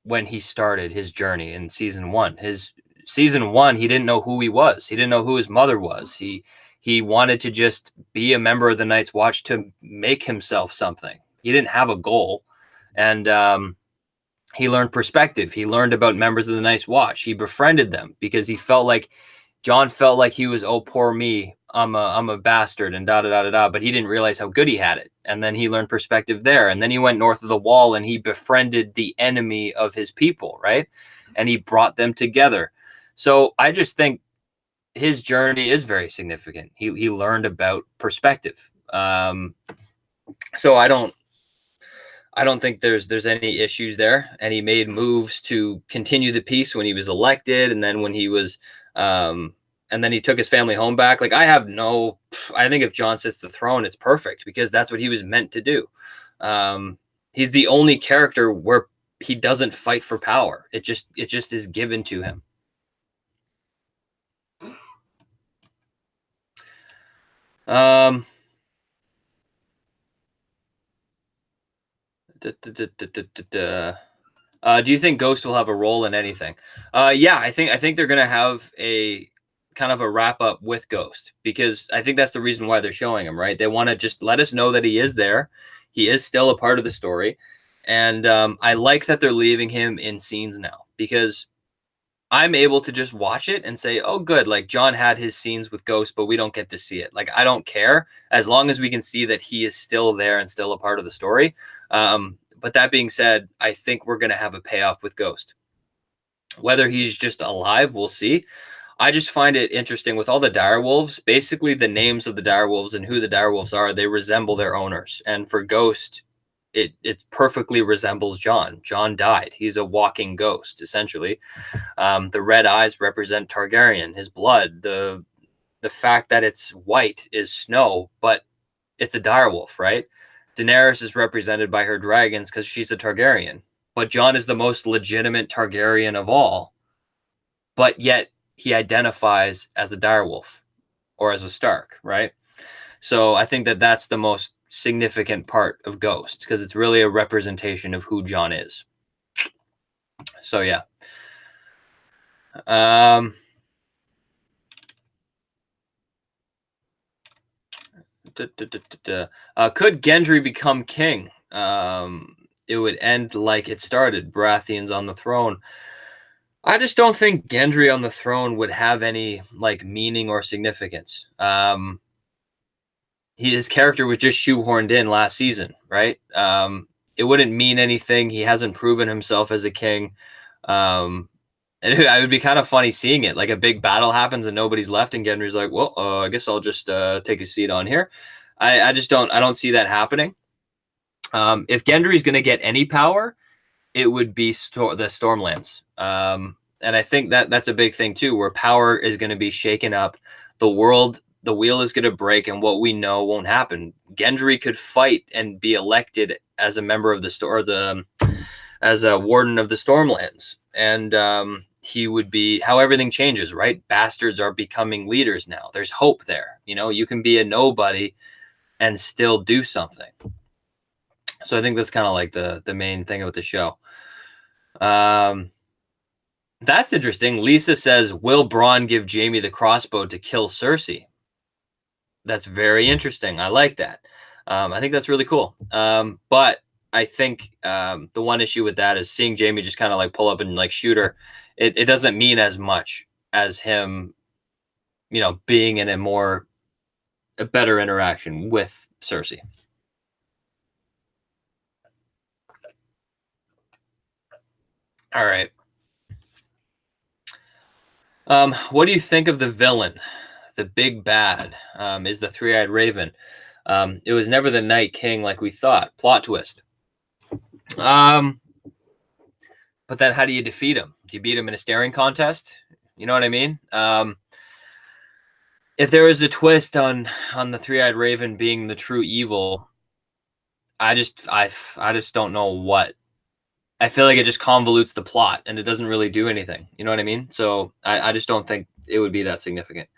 when he started his journey in season one. His season one, he didn't know who he was. He didn't know who his mother was. He wanted to just be a member of the Night's Watch to make himself something. He didn't have a goal, and he learned perspective. He learned about members of the Night's Watch. He befriended them because he felt like Jon felt like he was, oh, poor me. I'm a bastard and da da da da da. But he didn't realize how good he had it. And then he learned perspective there. And then he went north of the wall and he befriended the enemy of his people, right? And he brought them together. So I just think his journey is very significant. He learned about perspective. So I don't think there's any issues there. And he made moves to continue the peace when he was elected, and then when he was and then he took his family home back. Like, I think if Jon sits the throne, it's perfect because that's what he was meant to do. He's the only character where he doesn't fight for power. It just is given to him. Do you think Ghost will have a role in anything? Yeah, I think they're gonna have a kind of a wrap up with Ghost, because I think that's the reason why they're showing him, right? They want to just let us know that he is there. He is still a part of the story, and I like that they're leaving him in scenes now, because I'm able to just watch it and say, oh, good. Like, Jon had his scenes with Ghost, but we don't get to see it. Like, I don't care as long as we can see that he is still there and still a part of the story. But that being said, I think we're going to have a payoff with Ghost. Whether he's just alive, we'll see. I just find it interesting with all the direwolves. Basically, the names of the direwolves and who the direwolves are, they resemble their owners. And for Ghost, it perfectly resembles Jon. Jon died. He's a walking ghost, essentially. The red eyes represent Targaryen, his blood. The fact that it's white is snow, but it's a direwolf, right? Daenerys is represented by her dragons because she's a Targaryen. But Jon is the most legitimate Targaryen of all. But yet he identifies as a direwolf or as a Stark, right? So I think that that's the most significant part of Ghost, because it's really a representation of who Jon is. So yeah. Could Gendry become king? It would end like it started. Baratheon's on the throne. I just don't think Gendry on the throne would have any like meaning or significance. His character was just shoehorned in last season, right? It wouldn't mean anything. He hasn't proven himself as a king. And it would be kind of funny seeing it. Like, a big battle happens and nobody's left, and Gendry's like, well, I guess I'll just take a seat on here. I don't see that happening. If Gendry's going to get any power, it would be the Stormlands. And I think that's a big thing too, where power is going to be shaken up. The wheel is going to break, and what we know won't happen. Gendry could fight and be elected as a member of as a warden of the Stormlands. And he would be how everything changes, right? Bastards are becoming leaders now. There's hope there. You can be a nobody and still do something. So I think that's kind of like the main thing with the show. That's interesting. Lisa says, will Bronn give Jaime the crossbow to kill Cersei? That's very interesting. I like that. I think that's really cool. But I think the one issue with that is seeing Jaime just kind of like pull up and like shoot her. It doesn't mean as much as him, being in a better interaction with Cersei. All right. What do you think of the villain? The big bad is the three-eyed raven. It was never the Night King like we thought. Plot twist. But then how do you defeat him? Do you beat him in a staring contest? You know what I mean? If there was a twist on the three-eyed raven being the true evil, I just don't know what. I feel like it just convolutes the plot and it doesn't really do anything. You know what I mean? So I just don't think it would be that significant.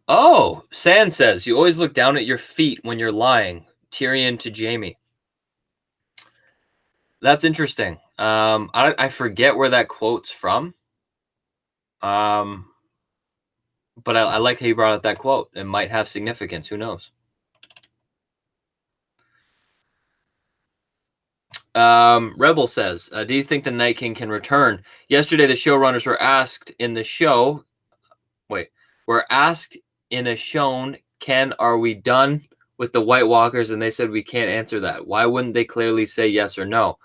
Oh, Sand says you always look down at your feet when you're lying. Tyrion to Jamie. That's interesting. I forget where that quote's from. Um, but I like how you brought up that quote. It might have significance. Who knows? Rebel says, "Do you think the Night King can return?" Yesterday, the showrunners were asked in the show. Wait, were asked in a shown, "Can are we done with the White Walkers?" And they said we can't answer that. Why wouldn't they clearly say yes or no?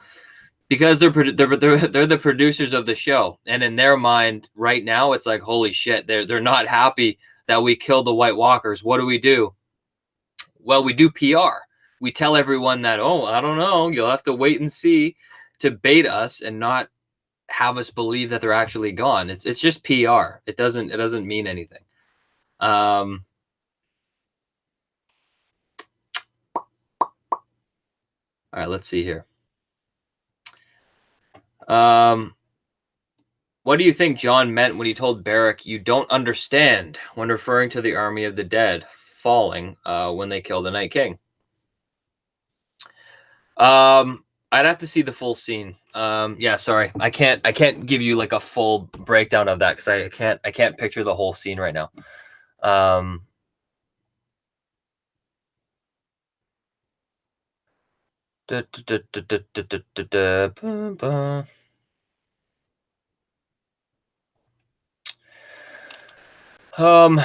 Because they're the producers of the show, and in their mind right now, it's like holy shit, they're not happy that we killed the White Walkers. What do? Well, we do PR. We tell everyone that, oh, I don't know, you'll have to wait and see, to bait us and not have us believe that they're actually gone. It's just PR. It doesn't mean anything. Um, all right, let's see here. Um, what do you think John meant when he told Beric, "You don't understand," when referring to the army of the dead falling when they killed the Night King? I'd have to see the full scene. Yeah, sorry, I can't give you like a full breakdown of that because I can't picture the whole scene right now. Um, da, da, da, da, da, da, da, da, ba, ba. Um,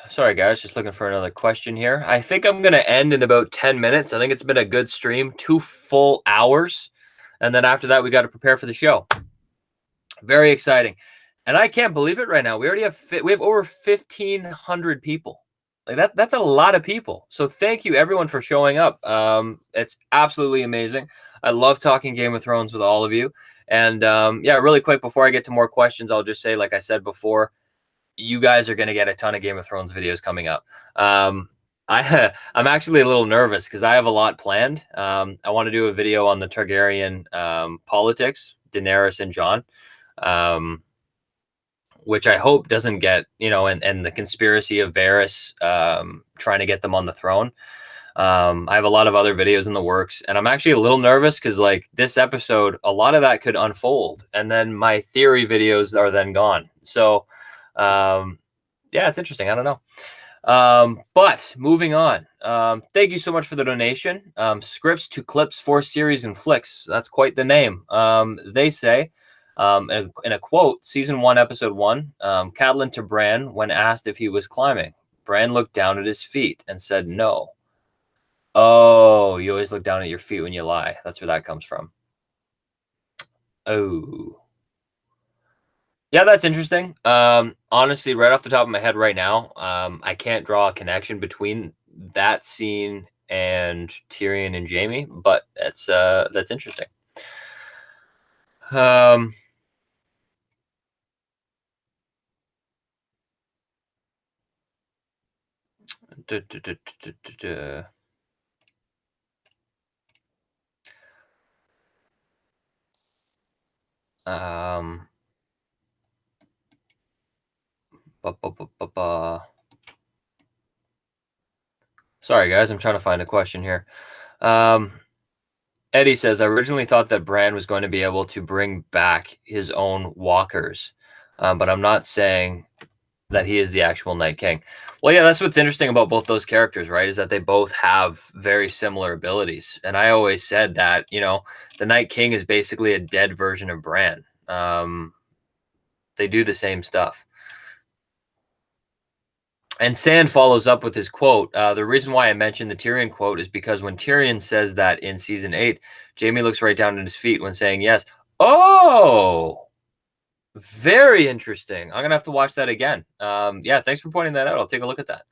sorry guys, just looking for another question here. I think I'm gonna end in about 10 minutes. I think it's been a good stream, 2 full hours, and then after that we got to prepare for the show. Very exciting, and I can't believe it right now. We already have over 1,500 people. Like that's a lot of people. So thank you everyone for showing up. It's absolutely amazing. I love talking Game of Thrones with all of you. And yeah, really quick before I get to more questions, I'll just say, like I said before, you guys are going to get a ton of Game of Thrones videos coming up. I'm actually a little nervous because I have a lot planned. I want to do a video on the Targaryen politics, Daenerys and Jon, um, which I hope doesn't get, and the conspiracy of Varys trying to get them on the throne. I have a lot of other videos in the works, and I'm actually a little nervous because, like, this episode, a lot of that could unfold, and then my theory videos are then gone. So, yeah, it's interesting. I don't know. But moving on. Thank you so much for the donation. Scripts to clips for series and flicks. That's quite the name. They say, in a quote, season 1, episode 1, Catelyn to Bran when asked if he was climbing. Bran looked down at his feet and said no. Oh, you always look down at your feet when you lie. That's where that comes from. Oh. Yeah, that's interesting. Honestly, right off the top of my head right now, I can't draw a connection between that scene and Tyrion and Jamie, but that's interesting. Um, duh, duh, duh, duh, duh, duh. Um, ba, ba, ba, ba, ba. Sorry, guys, I'm trying to find a question here. Eddie says, I originally thought that Bran was going to be able to bring back his own walkers, but I'm not saying that he is the actual Night King. Well, yeah, that's what's interesting about both those characters, right? Is that they both have very similar abilities. And I always said that, the Night King is basically a dead version of Bran. They do the same stuff. And Sand follows up with his quote. The reason why I mentioned the Tyrion quote is because when Tyrion says that in season 8, Jamie looks right down at his feet when saying yes. Oh, very interesting. I'm going to have to watch that again. Yeah, thanks for pointing that out. I'll take a look at that.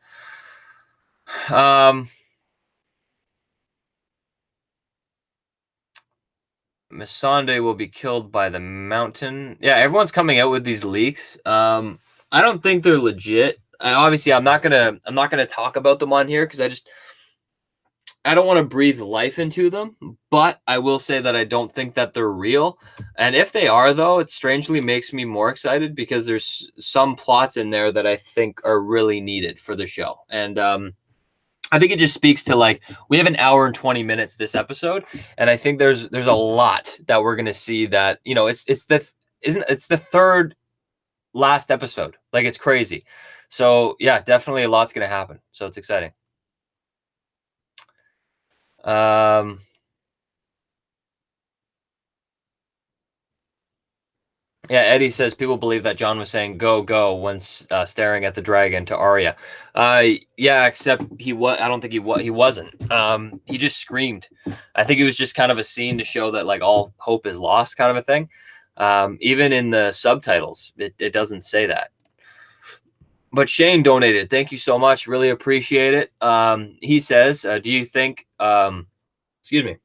Missandei will be killed by the mountain. Yeah, everyone's coming out with these leaks. I don't think they're legit. obviously I'm not gonna talk about them on here because I don't want to breathe life into them, but I will say that I don't think that they're real. And if they are, though, it strangely makes me more excited because there's some plots in there that I think are really needed for the show. And I think it just speaks to, like, we have an hour and 20 minutes this episode, and I think there's a lot that we're gonna see that, you know, it's the third last episode. Like, it's crazy. So yeah, definitely a lot's gonna happen. So it's exciting. Um Yeah, Eddie says people believe that John was saying "go go" when staring at the dragon to Arya. Yeah, except he was. I don't think he was. He wasn't. He just screamed. I think it was just kind of a scene to show that, like, all hope is lost, kind of a thing. Even in the subtitles, it doesn't say that. But Shane donated. Thank you so much. Really appreciate it. He says, "Do you think?" Excuse me.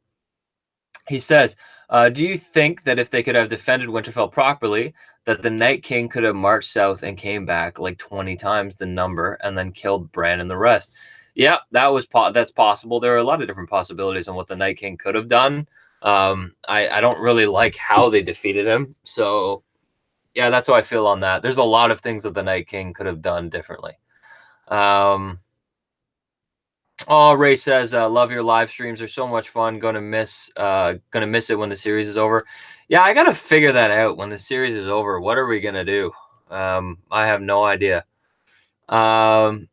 He says, "Do you think that if they could have defended Winterfell properly, that the Night King could have marched south and came back like 20 times the number and then killed Bran and the rest?" Yeah, that's possible. There are a lot of different possibilities on what the Night King could have done. I don't really like how they defeated him, so yeah, that's how I feel on that. There's a lot of things that the Night King could have done differently. Oh, Ray says, "Love your live streams. They're so much fun. Gonna miss it when the series is over." Yeah, I gotta figure that out when the series is over. What are we gonna do? I have no idea. Um,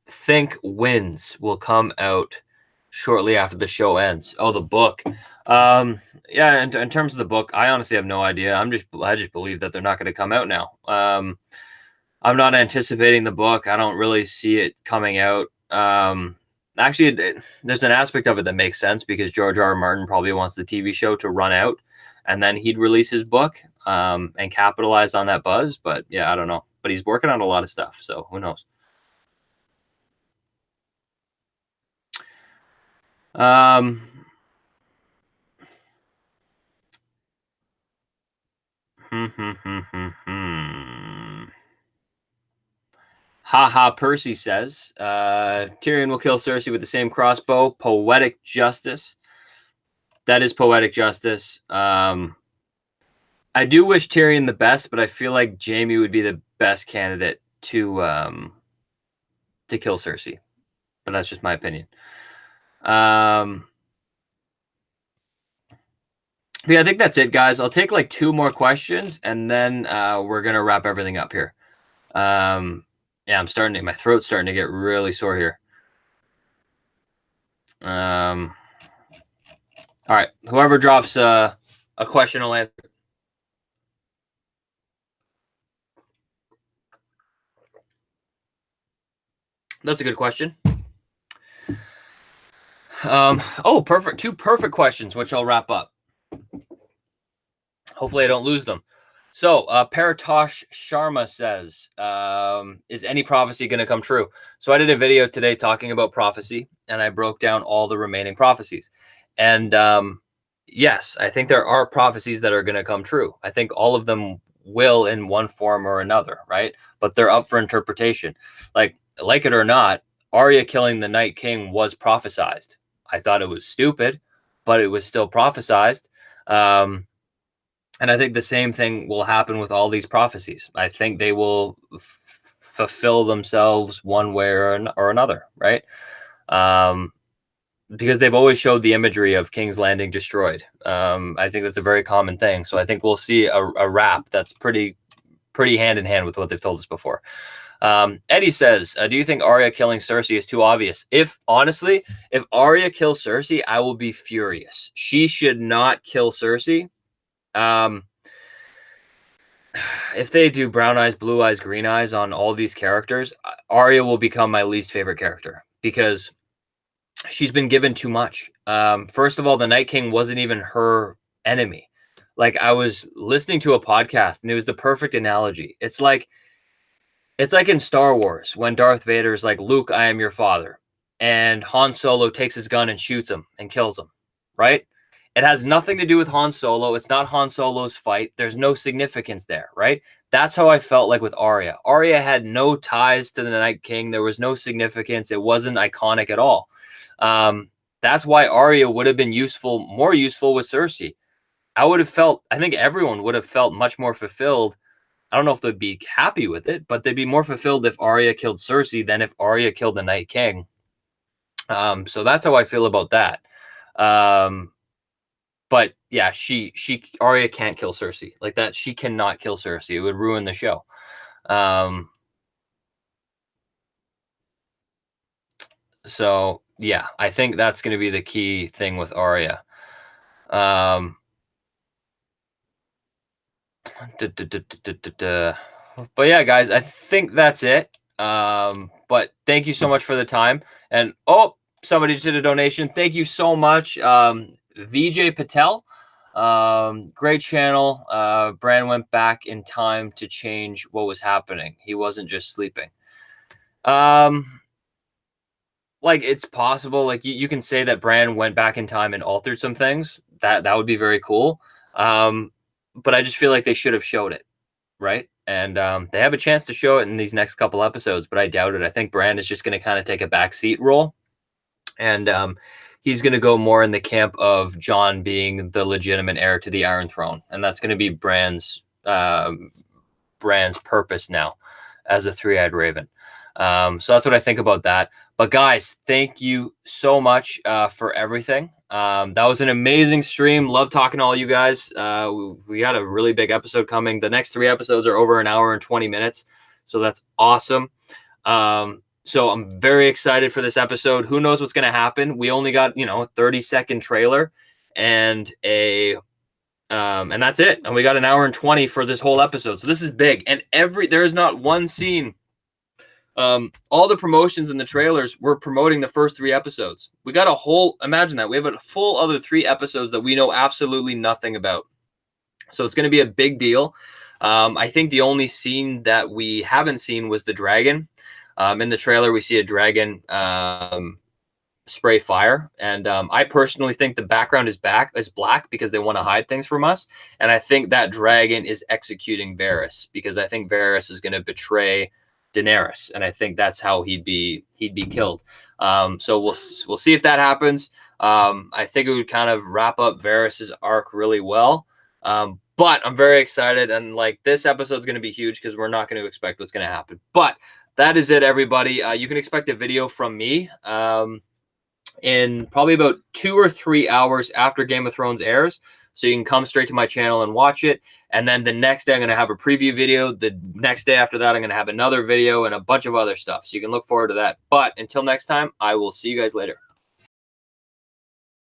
think Wins will come out shortly after the show ends. Oh, the book. Yeah, in terms of the book, I honestly have no idea. I just believe that they're not going to come out now. I'm not anticipating the book. I don't really see it coming out. Actually, there's an aspect of it that makes sense because George R. R. Martin probably wants the TV show to run out, and then he'd release his book and capitalize on that buzz. But yeah, I don't know. But he's working on a lot of stuff, so who knows? Um, Haha, Percy says, Tyrion will kill Cersei with the same crossbow. Poetic justice. That is poetic justice. I do wish Tyrion the best, but I feel like Jaime would be the best candidate to kill Cersei. But that's just my opinion. Yeah, I think that's it, guys. I'll take like 2 more questions, and then we're gonna wrap everything up here. Yeah, my throat's starting to get really sore here. All right, whoever drops a question will answer. That's a good question. Oh, perfect. 2 perfect questions, which I'll wrap up. Hopefully I don't lose them. So, Paratosh Sharma says, is any prophecy going to come true? So I did a video today talking about prophecy, and I broke down all the remaining prophecies. And yes, I think there are prophecies that are going to come true. I think all of them will in one form or another, right? But they're up for interpretation. Like it or not, Arya killing the Night King was prophesized. I thought it was stupid, but it was still prophesized. And I think the same thing will happen with all these prophecies. I think they will fulfill themselves one way or another, right? Because they've always showed the imagery of King's Landing destroyed. I think that's a very common thing. So I think we'll see a wrap that's pretty hand in hand with what they've told us before. Eddie says, do you think Arya killing Cersei is too obvious? Honestly, if Arya kills Cersei, I will be furious. She should not kill Cersei. If they do brown eyes, blue eyes, green eyes on all these characters, Arya will become my least favorite character because she's been given too much. First of all, the Night King wasn't even her enemy. Like, I was listening to a podcast and it was the perfect analogy. It's like in Star Wars when Darth Vader's like, "Luke, I am your father." And Han Solo takes his gun and shoots him and kills him, right? It has nothing to do with Han Solo. It's not Han Solo's fight. There's no significance there, right? That's how I felt like with Arya. Arya had no ties to the Night King. There was no significance. It wasn't iconic at all. That's why Arya would have been more useful with Cersei. I think everyone would have felt much more fulfilled. I don't know if they'd be happy with it, but they'd be more fulfilled if Arya killed Cersei than if Arya killed the Night King. So that's how I feel about that. But yeah, Arya can't kill Cersei like that. She cannot kill Cersei. It would ruin the show. So yeah, I think that's going to be the key thing with Arya. But yeah, guys, I think that's it. But thank you so much for the time. And somebody did a donation. Thank you so much, VJ Patel. Great channel. Bran went back in time to change what was happening. He wasn't just sleeping. Like, it's possible. Like, you can say that Bran went back in time and altered some things. That would be very cool. But I just feel like they should have showed it, right? And they have a chance to show it in these next couple episodes, but I doubt it. I think Bran is just going to kind of take a backseat role, and he's going to go more in the camp of Jon being the legitimate heir to the Iron Throne, and that's going to be Bran's purpose now as a three-eyed raven. So that's what I think about that. But guys, thank you so much for everything. That was an amazing stream. Love talking to all you guys. We got a really big episode coming. The next 3 episodes are over 1 hour and 20 minutes. So that's awesome. So I'm very excited for this episode. Who knows what's going to happen? We only got, a 30-second trailer and and that's it. And we got 1 hour and 20 for this whole episode. So this is big. And there is not one scene. All the promotions in the trailers were promoting the first 3 episodes. We got imagine that. We have a full other 3 episodes that we know absolutely nothing about. So it's going to be a big deal. I think the only scene that we haven't seen was the dragon. In the trailer, we see a dragon spray fire. And I personally think the background is black because they want to hide things from us. And I think that dragon is executing Varys, because I think Varys is going to betray Daenerys, and I think that's how he'd be killed. So we'll see if that happens. I think it would kind of wrap up Varys's arc really well. But I'm very excited, and like, this episode's going to be huge because we're not going to expect what's going to happen. But that is it, everybody. You can expect a video from me in probably about 2 or 3 hours after Game of Thrones airs. So you can come straight to my channel and watch it. And then the next day, I'm going to have a preview video. The next day after that, I'm going to have another video and a bunch of other stuff. So you can look forward to that. But until next time, I will see you guys later.